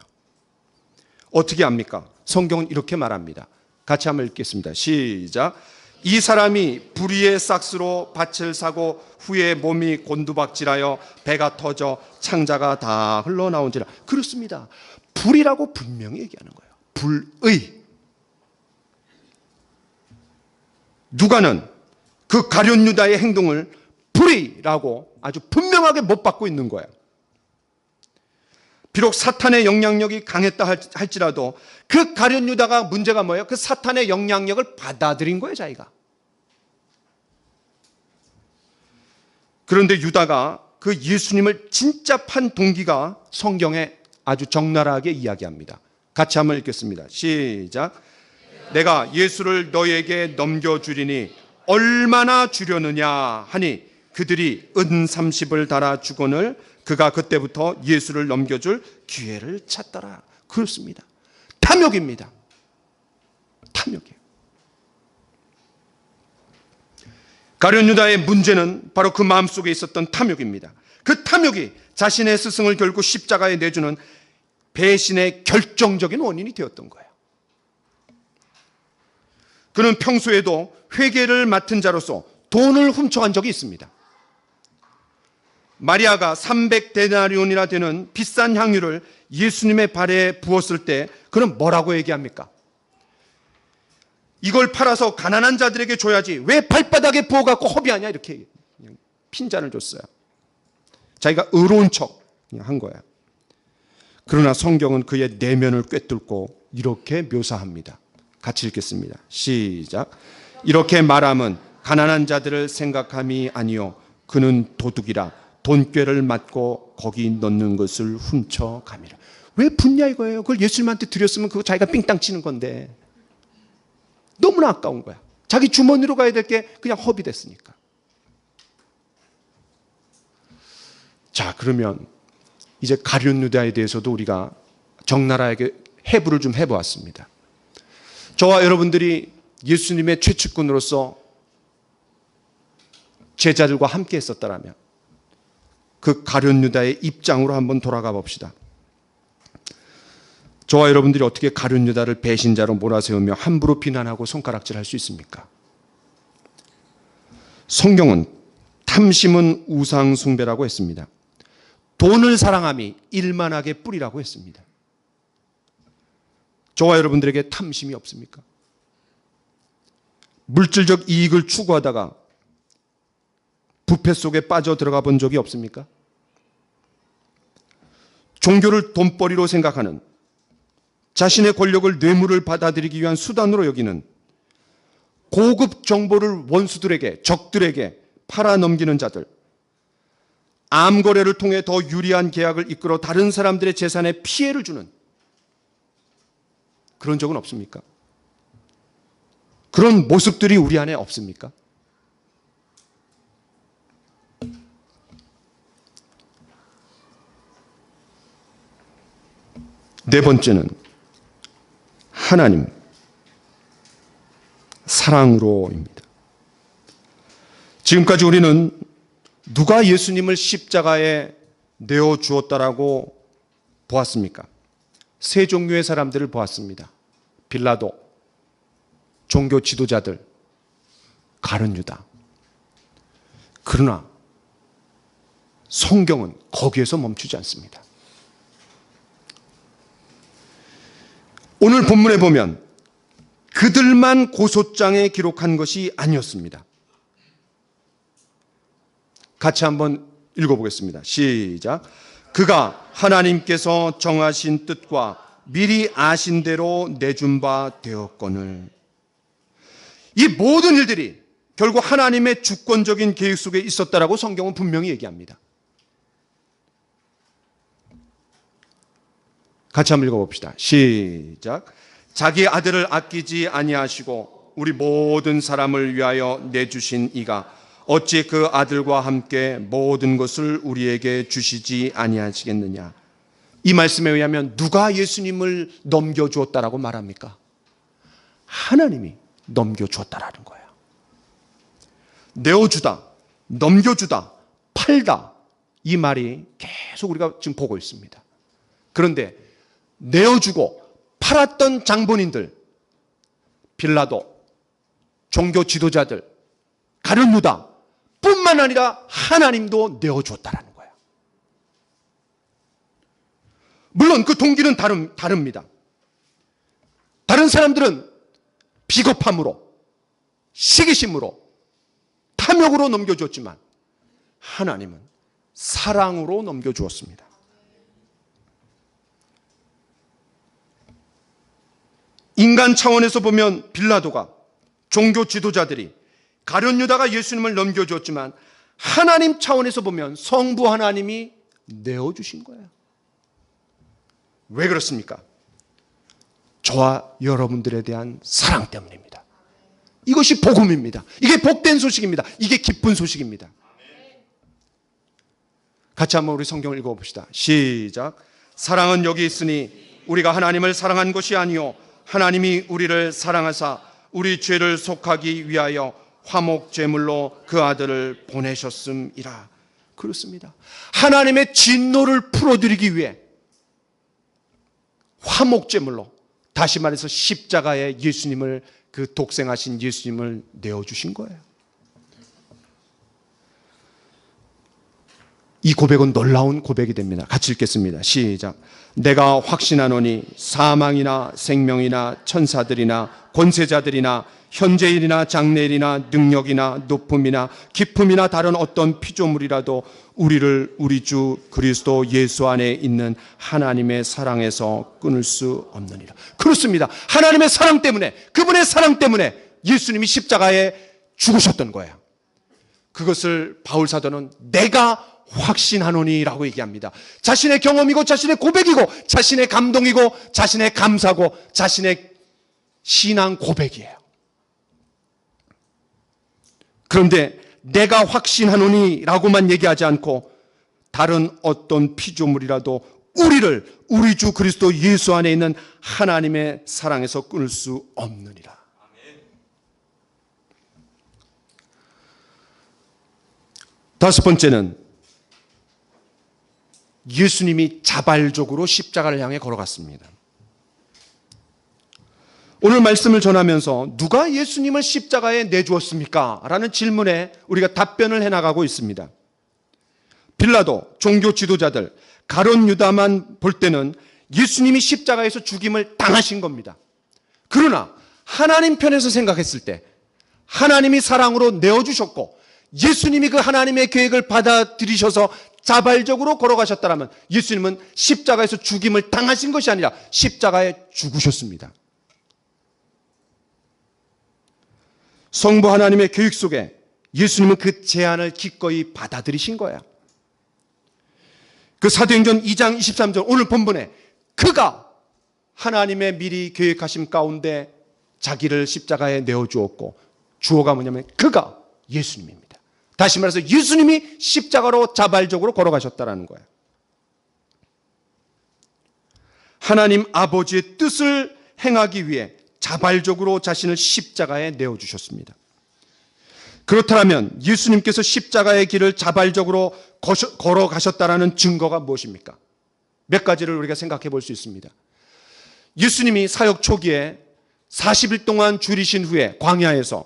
[SPEAKER 1] 어떻게 합니까? 성경은 이렇게 말합니다. 같이 한번 읽겠습니다. 시작. 이 사람이 불의의 싹스로 밭을 사고 후에 몸이 곤두박질하여 배가 터져 창자가 다 흘러나온지라. 그렇습니다. 불이라고 분명히 얘기하는 거예요. 불의. 누가는 그 가룟 유다의 행동을 불의라고 아주 분명하게 못 받고 있는 거예요. 비록 사탄의 영향력이 강했다 할지라도 그 가룟 유다가 문제가 뭐예요? 그 사탄의 영향력을 받아들인 거예요, 자기가. 그런데 유다가 그 예수님을 진짜 판 동기가 성경에 아주 적나라하게 이야기합니다. 같이 한번 읽겠습니다. 시작. 내가 예수를 너에게 넘겨주리니 얼마나 주려느냐 하니 그들이 은 30을 달아 주거늘 그가 그때부터 예수를 넘겨줄 기회를 찾더라. 그렇습니다. 탐욕입니다. 탐욕이에요. 가룟 유다의 문제는 바로 그 마음속에 있었던 탐욕입니다. 그 탐욕이 자신의 스승을 결국 십자가에 내주는 배신의 결정적인 원인이 되었던 거예요. 그는 평소에도 회계를 맡은 자로서 돈을 훔쳐간 적이 있습니다. 마리아가 300데나리온이나 되는 비싼 향유를 예수님의 발에 부었을 때 그는 뭐라고 얘기합니까? 이걸 팔아서 가난한 자들에게 줘야지 왜 발바닥에 부어갖고 허비하냐, 이렇게 그냥 핀잔을 줬어요. 자기가 의로운 척 한 거야. 그러나 성경은 그의 내면을 꿰뚫고 이렇게 묘사합니다. 같이 읽겠습니다. 시작. 이렇게 말함은 가난한 자들을 생각함이 아니요 그는 도둑이라 돈꾀를 맞고 거기 넣는 것을 훔쳐감이라. 왜 붓냐 이거예요. 그걸 예수님한테 드렸으면 그거 자기가 삥땅 치는 건데 너무나 아까운 거야. 자기 주머니로 가야 될 게 그냥 허비됐으니까. 자, 그러면 이제 가룟 유다에 대해서도 우리가 적나라하게 해부를 좀 해보았습니다. 저와 여러분들이 예수님의 최측근으로서 제자들과 함께 했었다라면 그 가룟 유다의 입장으로 한번 돌아가 봅시다. 저와 여러분들이 어떻게 가룟 유다를 배신자로 몰아세우며 함부로 비난하고 손가락질할 수 있습니까? 성경은 탐심은 우상 숭배라고 했습니다. 돈을 사랑함이 일만하게 뿌리라고 했습니다. 저와 여러분들에게 탐심이 없습니까? 물질적 이익을 추구하다가 부패 속에 빠져 들어가 본 적이 없습니까? 종교를 돈벌이로 생각하는, 자신의 권력을 뇌물을 받아들이기 위한 수단으로 여기는, 고급 정보를 원수들에게, 적들에게 팔아넘기는 자들, 암거래를 통해 더 유리한 계약을 이끌어 다른 사람들의 재산에 피해를 주는, 그런 적은 없습니까? 그런 모습들이 우리 안에 없습니까? 네 번째는 하나님, 사랑으로입니다. 지금까지 우리는 누가 예수님을 십자가에 내어 주었다라고 보았습니까? 세 종류의 사람들을 보았습니다. 빌라도, 종교 지도자들, 가룟 유다. 그러나 성경은 거기에서 멈추지 않습니다. 오늘 본문에 보면 그들만 고소장에 기록한 것이 아니었습니다. 같이 한번 읽어보겠습니다. 시작. 그가 하나님께서 정하신 뜻과 미리 아신 대로 내준 바 되었거늘. 이 모든 일들이 결국 하나님의 주권적인 계획 속에 있었다라고 성경은 분명히 얘기합니다. 같이 한번 읽어봅시다. 시작. 자기 아들을 아끼지 아니하시고 우리 모든 사람을 위하여 내주신 이가 어찌 그 아들과 함께 모든 것을 우리에게 주시지 아니하시겠느냐. 이 말씀에 의하면 누가 예수님을 넘겨주었다라고 말합니까? 하나님이 넘겨주었다라는 거예요. 내어주다, 넘겨주다, 팔다, 이 말이 계속 우리가 지금 보고 있습니다. 그런데 내어주고 팔았던 장본인들, 빌라도, 종교 지도자들, 가룟 유다 뿐만 아니라 하나님도 내어주었다라는 거예요. 물론 그 동기는 다릅니다. 다른 사람들은 비겁함으로, 시기심으로, 탐욕으로 넘겨주었지만 하나님은 사랑으로 넘겨주었습니다. 인간 차원에서 보면 빌라도가, 종교 지도자들이, 가룟 유다가 예수님을 넘겨주었지만 하나님 차원에서 보면 성부 하나님이 내어주신 거예요. 왜 그렇습니까? 저와 여러분들에 대한 사랑 때문입니다. 이것이 복음입니다. 이게 복된 소식입니다. 이게 기쁜 소식입니다. 같이 한번 우리 성경을 읽어봅시다. 시작. 사랑은 여기 있으니 우리가 하나님을 사랑한 것이 아니요 하나님이 우리를 사랑하사 우리 죄를 속하기 위하여 화목 제물로 그 아들을 보내셨음이라. 그렇습니다. 하나님의 진노를 풀어드리기 위해 화목 제물로, 다시 말해서 십자가에 예수님을, 그 독생하신 예수님을 내어주신 거예요. 이 고백은 놀라운 고백이 됩니다. 같이 읽겠습니다. 시작. 내가 확신하노니 사망이나 생명이나 천사들이나 권세자들이나 현재일이나 장래일이나 능력이나 높음이나 깊음이나 다른 어떤 피조물이라도 우리를 우리 주 그리스도 예수 안에 있는 하나님의 사랑에서 끊을 수 없느니라. 그렇습니다. 하나님의 사랑 때문에, 그분의 사랑 때문에 예수님이 십자가에 죽으셨던 거예요. 그것을 바울 사도는 내가 확신하노니라고 얘기합니다. 자신의 경험이고 자신의 고백이고 자신의 감동이고 자신의 감사고 자신의 신앙 고백이에요. 그런데 내가 확신하노니라고만 얘기하지 않고 다른 어떤 피조물이라도 우리를 우리 주 그리스도 예수 안에 있는 하나님의 사랑에서 끊을 수 없느니라. 다섯 번째는 예수님이 자발적으로 십자가를 향해 걸어갔습니다. 오늘 말씀을 전하면서 누가 예수님을 십자가에 내주었습니까? 라는 질문에 우리가 답변을 해나가고 있습니다. 빌라도, 종교 지도자들, 가룟 유다만 볼 때는 예수님이 십자가에서 죽임을 당하신 겁니다. 그러나 하나님 편에서 생각했을 때 하나님이 사랑으로 내어주셨고 예수님이 그 하나님의 계획을 받아들이셔서 자발적으로 걸어가셨다면 예수님은 십자가에서 죽임을 당하신 것이 아니라 십자가에 죽으셨습니다. 성부 하나님의 계획 속에 예수님은 그 제안을 기꺼이 받아들이신 거야. 그 사도행전 2장 23절 오늘 본문에 그가 하나님의 미리 계획하심 가운데 자기를 십자가에 내어주었고 주어가 뭐냐면 그가 예수님입니다. 다시 말해서 예수님이 십자가로 자발적으로 걸어가셨다는 거예요. 하나님 아버지의 뜻을 행하기 위해 자발적으로 자신을 십자가에 내어주셨습니다. 그렇다면 예수님께서 십자가의 길을 자발적으로 걸어가셨다는 증거가 무엇입니까? 몇 가지를 우리가 생각해 볼 수 있습니다. 예수님이 사역 초기에 40일 동안 줄이신 후에 광야에서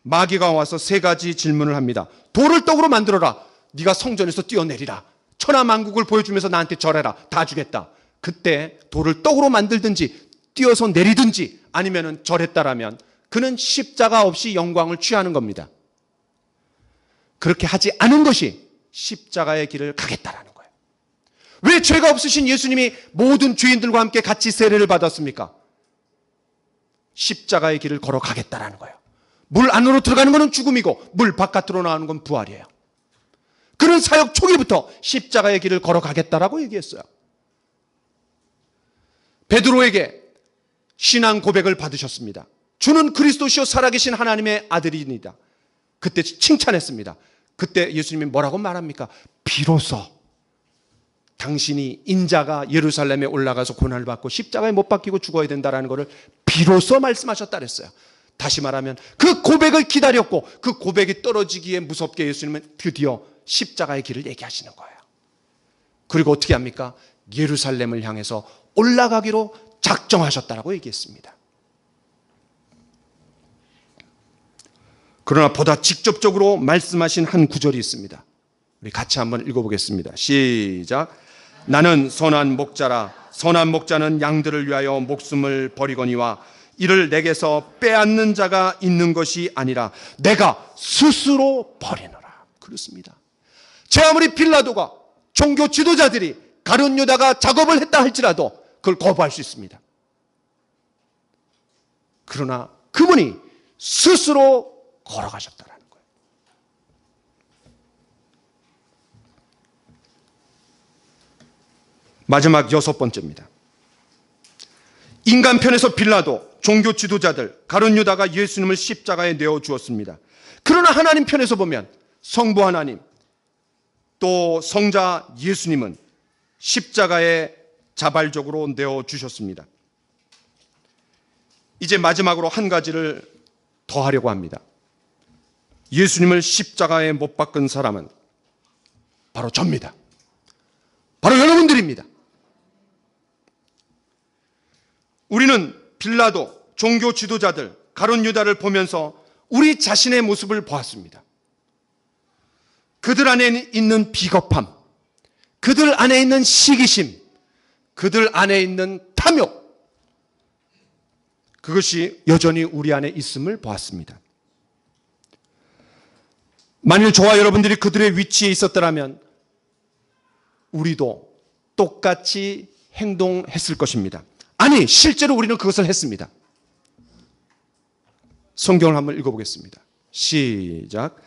[SPEAKER 1] 마귀가 와서 세 가지 질문을 합니다. 돌을 떡으로 만들어라. 네가 성전에서 뛰어내리라. 천하만국을 보여주면서 나한테 절해라. 다 주겠다. 그때 돌을 떡으로 만들든지 뛰어서 내리든지 아니면 절했다라면 그는 십자가 없이 영광을 취하는 겁니다. 그렇게 하지 않은 것이 십자가의 길을 가겠다라는 거예요. 왜 죄가 없으신 예수님이 모든 죄인들과 함께 같이 세례를 받았습니까? 십자가의 길을 걸어가겠다라는 거예요. 물 안으로 들어가는 것은 죽음이고 물 바깥으로 나오는 건 부활이에요. 그는 사역 초기부터 십자가의 길을 걸어가겠다라고 얘기했어요. 베드로에게 신앙 고백을 받으셨습니다. 주는 그리스도시요 살아계신 하나님의 아들이니다. 그때 칭찬했습니다. 그때 예수님이 뭐라고 말합니까? 비로소 당신이 인자가 예루살렘에 올라가서 고난을 받고 십자가에 못 박히고 죽어야 된다는 것을 비로소 말씀하셨다 그랬어요. 다시 말하면 그 고백을 기다렸고 그 고백이 떨어지기에 무섭게 예수님은 드디어 십자가의 길을 얘기하시는 거예요. 그리고 어떻게 합니까? 예루살렘을 향해서 올라가기로 작정하셨다라고 얘기했습니다. 그러나 보다 직접적으로 말씀하신 한 구절이 있습니다. 우리 같이 한번 읽어보겠습니다. 시작. 나는 선한 목자라. 선한 목자는 양들을 위하여 목숨을 버리거니와 이를 내게서 빼앗는 자가 있는 것이 아니라 내가 스스로 버리노라. 그렇습니다. 제 아무리 빌라도가 종교 지도자들이 가룟 유다가 작업을 했다 할지라도 그걸 거부할 수 있습니다. 그러나 그분이 스스로 걸어가셨다는 거예요. 마지막 6번째입니다. 인간 편에서 빌라도, 종교 지도자들, 가룟 유다가 예수님을 십자가에 내어 주었습니다. 그러나 하나님 편에서 보면 성부 하나님, 또 성자 예수님은 십자가에 자발적으로 내어 주셨습니다. 이제 마지막으로 한 가지를 더 하려고 합니다. 예수님을 십자가에 못 박은 사람은 바로 접니다. 바로 여러분들입니다. 우리는 빌라도, 종교 지도자들, 가룟 유다를 보면서 우리 자신의 모습을 보았습니다. 그들 안에 있는 비겁함, 그들 안에 있는 시기심, 그들 안에 있는 탐욕, 그것이 여전히 우리 안에 있음을 보았습니다. 만일 저와 여러분들이 그들의 위치에 있었더라면 우리도 똑같이 행동했을 것입니다. 아니, 실제로 우리는 그것을 했습니다. 성경을 한번 읽어보겠습니다. 시작.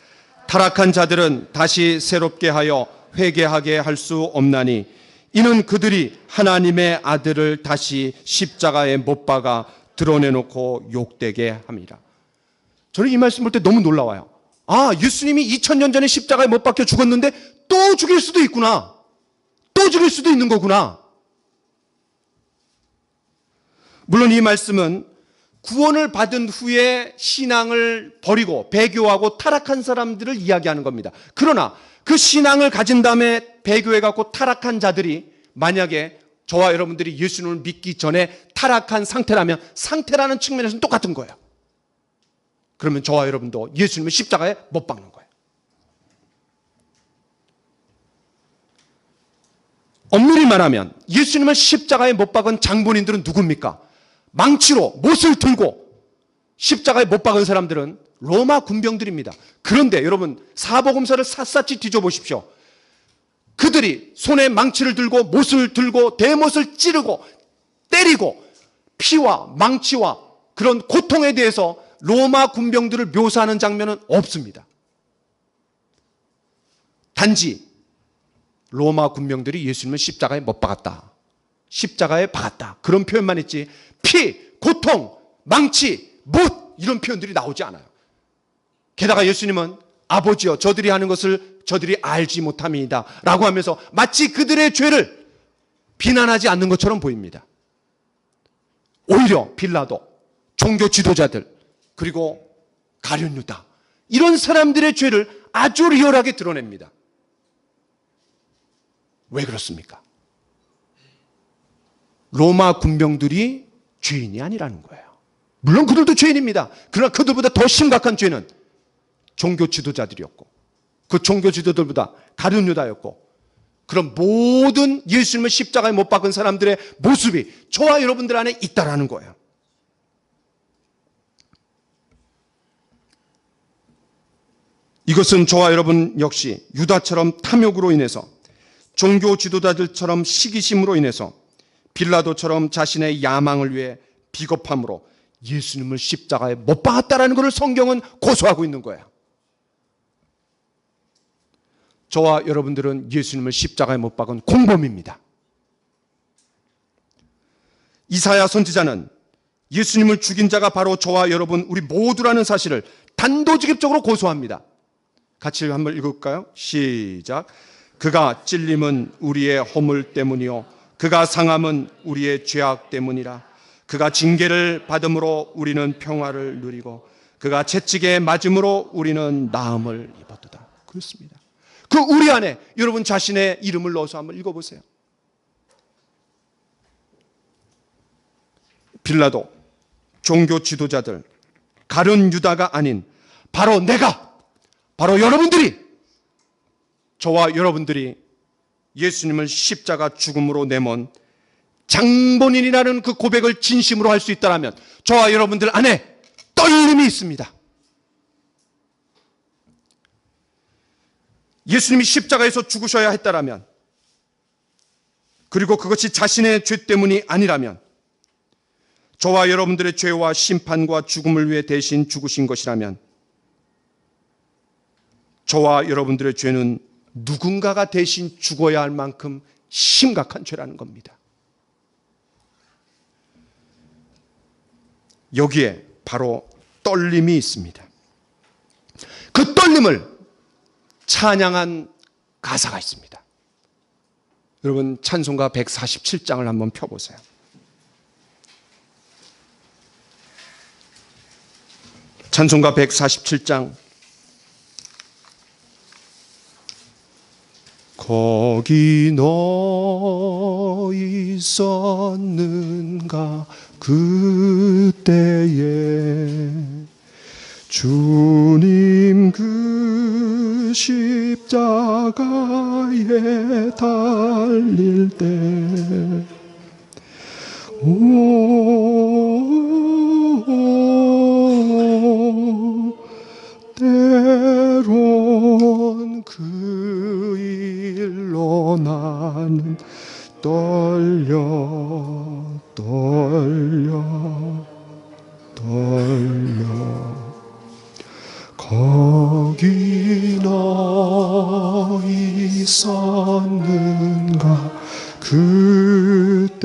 [SPEAKER 1] 타락한 자들은 다시 새롭게 하여 회개하게 할 수 없나니 이는 그들이 하나님의 아들을 다시 십자가에 못 박아 드러내놓고 욕되게 합니다. 저는 이 말씀 볼 때 너무 놀라워요. 아, 예수님이 2000년 전에 십자가에 못 박혀 죽었는데 또 죽일 수도 있구나. 또 죽일 수도 있는 거구나. 물론 이 말씀은 구원을 받은 후에 신앙을 버리고 배교하고 타락한 사람들을 이야기하는 겁니다. 그러나 그 신앙을 가진 다음에 배교해갖고 타락한 자들이 만약에 저와 여러분들이 예수님을 믿기 전에 타락한 상태라면 상태라는 측면에서는 똑같은 거예요. 그러면 저와 여러분도 예수님을 십자가에 못 박는 거예요. 엄밀히 말하면 예수님을 십자가에 못 박은 장본인들은 누굽니까? 망치로 못을 들고 십자가에 못 박은 사람들은 로마 군병들입니다. 그런데 여러분, 사복음서를 샅샅이 뒤져보십시오. 그들이 손에 망치를 들고 못을 들고 대못을 찌르고 때리고 피와 망치와 그런 고통에 대해서 로마 군병들을 묘사하는 장면은 없습니다. 단지 로마 군병들이 예수님을 십자가에 못 박았다, 십자가에 박았다, 그런 표현만 있지 피, 고통, 망치, 못 이런 표현들이 나오지 않아요. 게다가 예수님은 아버지여 저들이 하는 것을 저들이 알지 못함이다 라고 하면서 마치 그들의 죄를 비난하지 않는 것처럼 보입니다. 오히려 빌라도, 종교 지도자들, 그리고 가룟 유다, 이런 사람들의 죄를 아주 리얼하게 드러냅니다. 왜 그렇습니까? 로마 군병들이 죄인이 아니라는 거예요. 물론 그들도 죄인입니다. 그러나 그들보다 더 심각한 죄는 종교 지도자들이었고, 그 종교 지도자들보다 가룟 유다였고, 그런 모든 예수님을 십자가에 못 박은 사람들의 모습이 저와 여러분들 안에 있다라는 거예요. 이것은 저와 여러분 역시 유다처럼 탐욕으로 인해서, 종교 지도자들처럼 시기심으로 인해서, 빌라도처럼 자신의 야망을 위해 비겁함으로 예수님을 십자가에 못 박았다라는 것을 성경은 고소하고 있는 거예요. 저와 여러분들은 예수님을 십자가에 못 박은 공범입니다. 이사야 선지자는 예수님을 죽인 자가 바로 저와 여러분 우리 모두라는 사실을 단도직입적으로 고소합니다. 같이 한번 읽을까요? 시작. 그가 찔림은 우리의 허물 때문이요 그가 상함은 우리의 죄악 때문이라. 그가 징계를 받음으로 우리는 평화를 누리고 그가 채찍에 맞음으로 우리는 나음을 입었도다. 그렇습니다. 그 우리 안에 여러분 자신의 이름을 넣어서 한번 읽어보세요. 빌라도, 종교 지도자들, 가룟 유다가 아닌 바로 내가, 바로 여러분들이, 저와 여러분들이 예수님을 십자가 죽음으로 내몬 장본인이라는 그 고백을 진심으로 할 수 있다면 저와 여러분들 안에 떨림이 있습니다. 예수님이 십자가에서 죽으셔야 했다라면, 그리고 그것이 자신의 죄 때문이 아니라면, 저와 여러분들의 죄와 심판과 죽음을 위해 대신 죽으신 것이라면, 저와 여러분들의 죄는 누군가가 대신 죽어야 할 만큼 심각한 죄라는 겁니다. 여기에 바로 떨림이 있습니다. 그 떨림을 찬양한 가사가 있습니다. 여러분 찬송가 147장을 한번 펴보세요. 찬송가 147장. 거기 너 있었는가 그때에 주님 그 십자가에 달릴 때 때론 그 일로 나는 떨려 거기 너 있었는가 그때에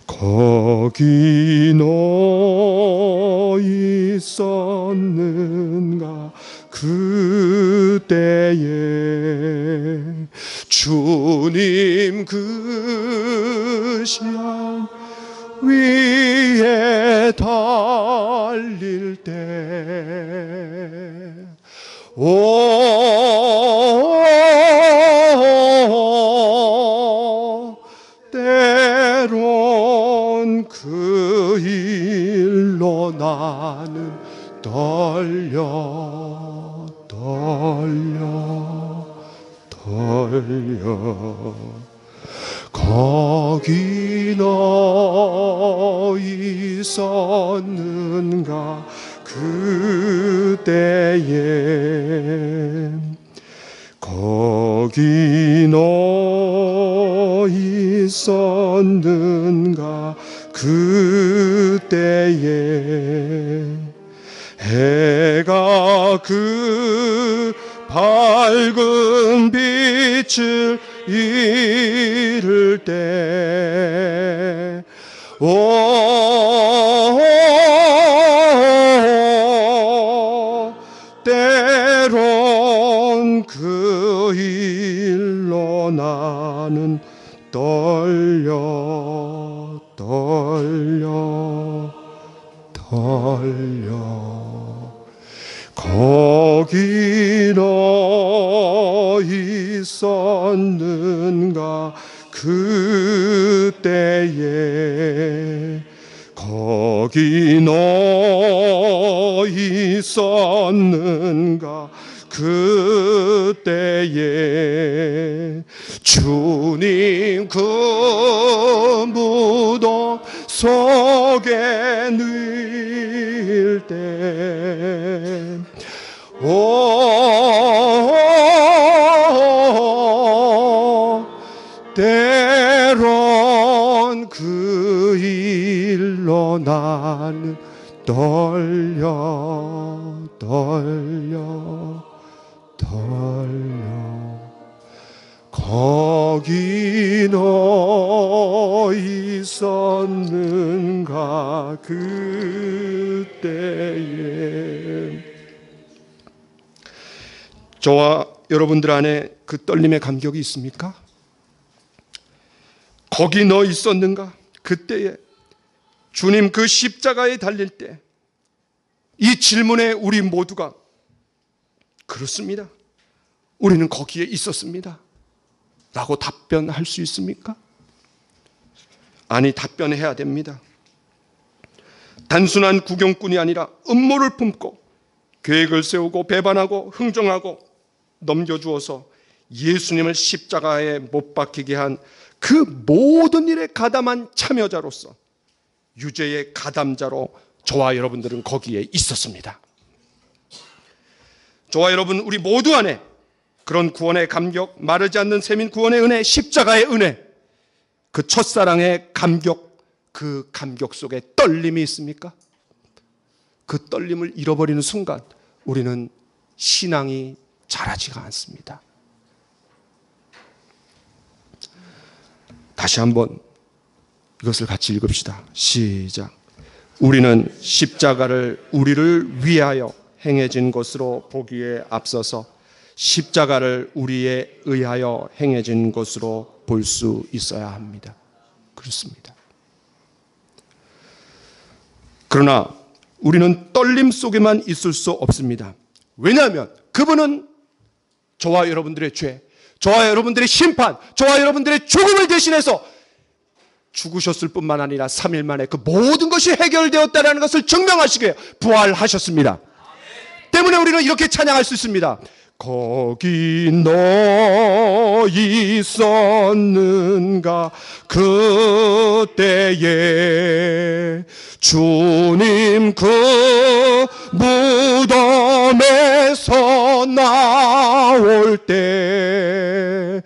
[SPEAKER 1] 거기 너 있었는가 그때에 주님 그 시간 위에 달릴 때 때론 그 일로 나는 떨려 떨려. 거기 너 있었는가 그때에. 거기 너 있었는가 그때에. 해가 그 밝은 빛을 잃을 때, 때론 그 일로 나는 떨려. 거기 너 있었는가 그때에. 거기 너 있었는가 그때에. 주님 그 무덤 속에 누일 때, 때론 그 일로 나는 떨려. 거기 너 있었는가 그때에. 저와 여러분들 안에 그 떨림의 감격이 있습니까? 거기 너 있었는가 그때에. 주님 그 십자가에 달릴 때 이 질문에 우리 모두가 그렇습니다, 우리는 거기에 있었습니다 라고 답변할 수 있습니까? 아니, 답변해야 됩니다. 단순한 구경꾼이 아니라 음모를 품고 계획을 세우고 배반하고 흥정하고 넘겨주어서 예수님을 십자가에 못 박히게 한 그 모든 일에 가담한 참여자로서, 유죄의 가담자로 저와 여러분들은 거기에 있었습니다. 저와 여러분, 우리 모두 안에 그런 구원의 감격, 마르지 않는 샘인 구원의 은혜, 십자가의 은혜, 그 첫사랑의 감격, 그 감격 속에 떨림이 있습니까? 그 떨림을 잃어버리는 순간 우리는 신앙이 자라지가 않습니다. 다시 한번 이것을 같이 읽읍시다. 시작. 우리는 십자가를 우리를 위하여 행해진 것으로 보기에 앞서서 십자가를 우리에 의하여 행해진 것으로 볼 수 있어야 합니다. 그렇습니다. 그러나 우리는 떨림 속에만 있을 수 없습니다. 왜냐하면 그분은 저와 여러분들의 죄, 저와 여러분들의 심판, 저와 여러분들의 죽음을 대신해서 죽으셨을 뿐만 아니라 3일 만에 그 모든 것이 해결되었다는 것을 증명하시기 위해 부활하셨습니다. 때문에 우리는 이렇게 찬양할 수 있습니다. 거기 너 있었는가 그때에. 주님 그 무덤에서 나올 때,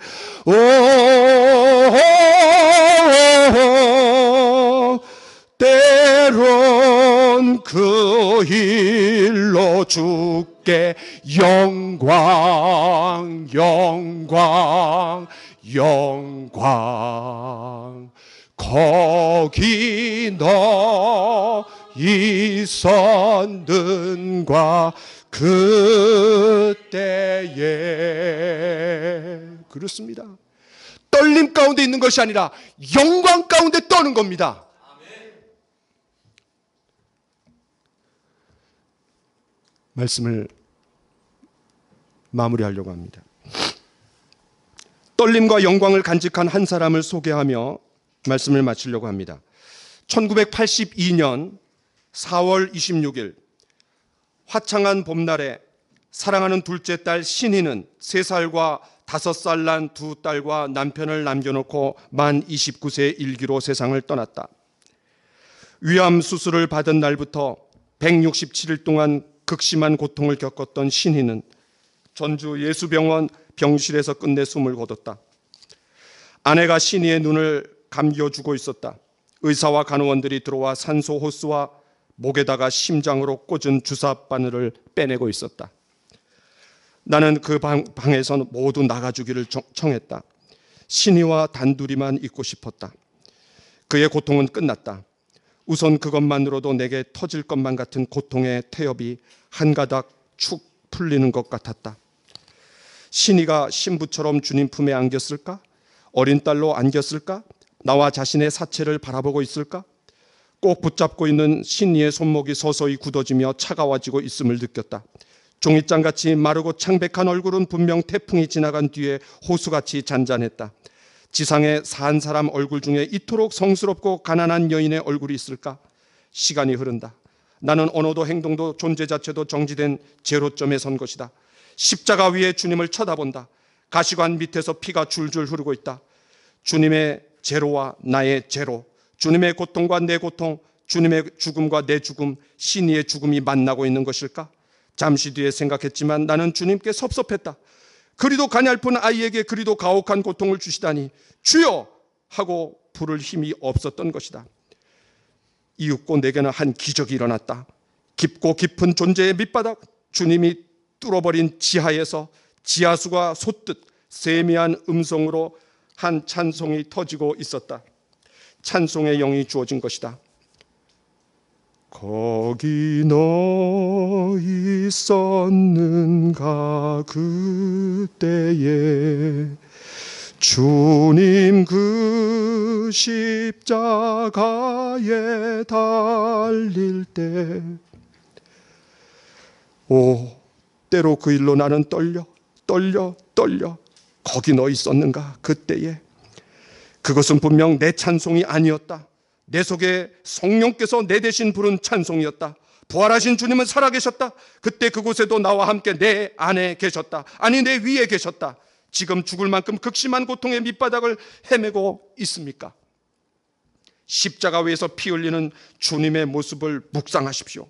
[SPEAKER 1] 때론 그 일로 주께 영광, 영광, 영광. 거기 너 있었는가 그때에. 그렇습니다. 떨림 가운데 있는 것이 아니라 영광 가운데 떠는 겁니다. 말씀을 마무리하려고 합니다. 떨림과 영광을 간직한 한 사람을 소개하며 말씀을 마치려고 합니다. 1982년 4월 26일 화창한 봄날에 사랑하는 둘째 딸 신희는 3살과 5살 난 2딸과 남편을 남겨놓고 만 29세 일기로 세상을 떠났다. 위암 수술을 받은 날부터 167일 동안 극심한 고통을 겪었던 신희는 전주 예수병원 병실에서 끝내 숨을 거뒀다. 아내가 신희의 눈을 감겨주고 있었다. 의사와 간호원들이 들어와 산소 호스와 목에다가 심장으로 꽂은 주사 바늘을 빼내고 있었다. 나는 그 방에서 모두 나가주기를 청했다. 신희와 단둘이만 있고 싶었다. 그의 고통은 끝났다. 우선 그것만으로도 내게 터질 것만 같은 고통의 태엽이 한 가닥 축 풀리는 것 같았다. 신희가 신부처럼 주님 품에 안겼을까? 어린 딸로 안겼을까? 나와 자신의 사체를 바라보고 있을까? 꼭 붙잡고 있는 신희의 손목이 서서히 굳어지며 차가워지고 있음을 느꼈다. 종이장같이 마르고 창백한 얼굴은 분명 태풍이 지나간 뒤에 호수같이 잔잔했다. 지상에 산 사람 얼굴 중에 이토록 성스럽고 가난한 여인의 얼굴이 있을까? 시간이 흐른다. 나는 언어도 행동도 존재 자체도 정지된 제로점에 선 것이다. 십자가 위에 주님을 쳐다본다. 가시관 밑에서 피가 줄줄 흐르고 있다. 주님의 제로와 나의 제로, 주님의 고통과 내 고통, 주님의 죽음과 내 죽음, 신희의 죽음이 만나고 있는 것일까? 잠시 뒤에 생각했지만 나는 주님께 섭섭했다. 그리도 가냘픈 아이에게 그리도 가혹한 고통을 주시다니 주여! 하고 부를 힘이 없었던 것이다. 이윽고 내게는 한 기적이 일어났다. 깊고 깊은 존재의 밑바닥, 주님이 뚫어버린 지하에서 지하수가 솟듯 세미한 음성으로 한 찬송이 터지고 있었다. 찬송의 영이 주어진 것이다. 거기 너 있었는가 그때에 주님 그 십자가에 달릴 때 때로 그 일로 나는 떨려 거기 너 있었는가 그때에. 그것은 분명 내 찬송이 아니었다. 내 속에 성령께서 내 대신 부른 찬송이었다. 부활하신 주님은 살아계셨다. 그때 그곳에도 나와 함께 내 안에 계셨다. 아니 내 위에 계셨다. 지금 죽을 만큼 극심한 고통의 밑바닥을 헤매고 있습니까? 십자가 위에서 피 흘리는 주님의 모습을 묵상하십시오.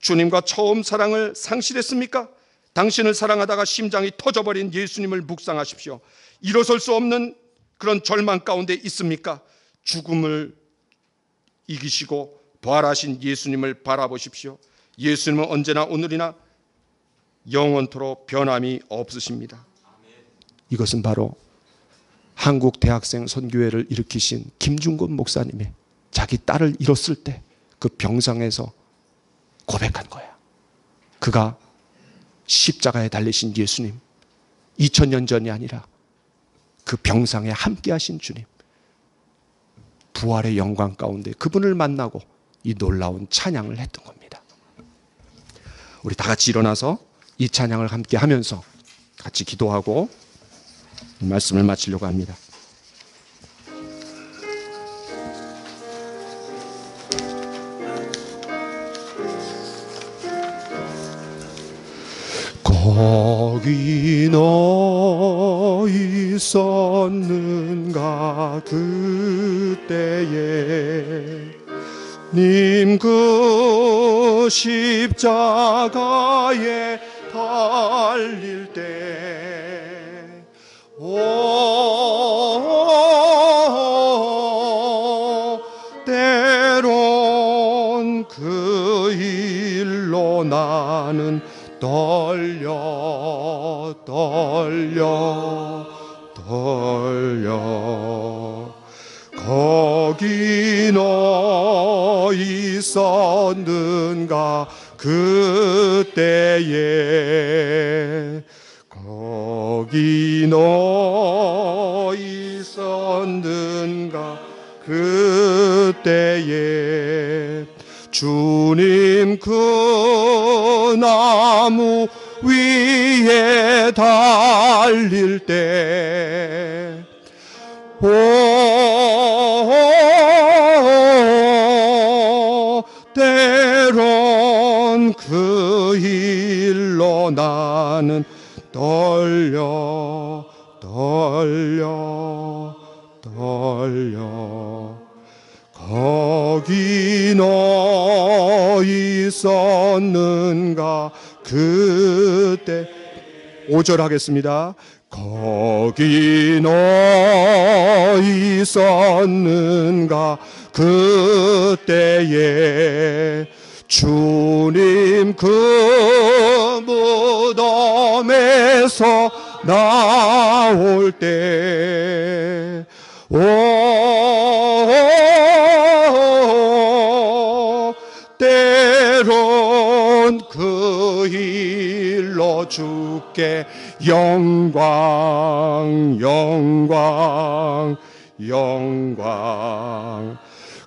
[SPEAKER 1] 주님과 처음 사랑을 상실했습니까? 당신을 사랑하다가 심장이 터져버린 예수님을 묵상하십시오. 일어설 수 없는 그런 절망 가운데 있습니까? 죽음을 이기시고 부활하신 예수님을 바라보십시오. 예수님은 언제나 오늘이나 영원토록 변함이 없으십니다. 이것은 바로 한국 대학생 선교회를 일으키신 김중곤 목사님의 자기 딸을 잃었을 때 그 병상에서 고백한 거야. 그가 십자가에 달리신 예수님, 2000년 전이 아니라 그 병상에 함께 하신 주님, 부활의 영광 가운데 그분을 만나고 이 놀라운 찬양을 했던 겁니다. 우리 다 같이 일어나서 이 찬양을 함께 하면서 같이 기도하고 말씀을 마치려고 합니다. 거기 너 있었는가 그때에 님 그 십자가에 달릴 때 때론 그 일로 나는 떨려 거기 너 있었는가 그때에 거기 너 있었는가 그때에 주님 그 나무 위에 달릴 때 때론 그 일로 나는 떨려 떨려 거기 너 있었는가 그때 5절 하겠습니다. 거기 너 있었는가 그때에 주님 그 무덤에서 나올 때 때론 그 일로 주께 영광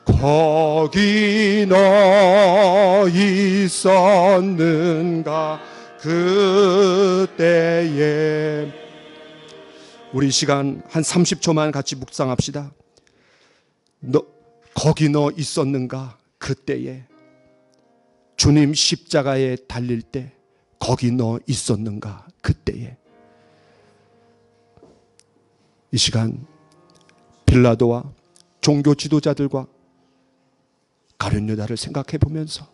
[SPEAKER 1] 거기 너 있었는가 그때에 우리 시간 한 30초만 같이 묵상합시다. 거기 너 있었는가 그때에 주님 십자가에 달릴 때 거기 너 있었는가 그때에 이 시간 빌라도와 종교 지도자들과 가룟 유다를 생각해 보면서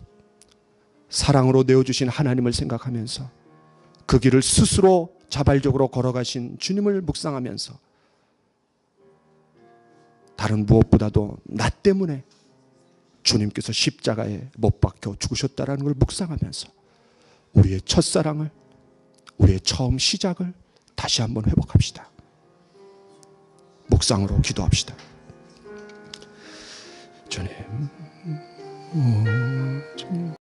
[SPEAKER 1] 사랑으로 내어주신 하나님을 생각하면서 그 길을 스스로 자발적으로 걸어가신 주님을 묵상하면서 다른 무엇보다도 나 때문에 주님께서 십자가에 못 박혀 죽으셨다는 걸 묵상하면서 우리의 첫사랑을, 우리의 처음 시작을 다시 한번 회복합시다. 묵상으로 기도합시다. 주님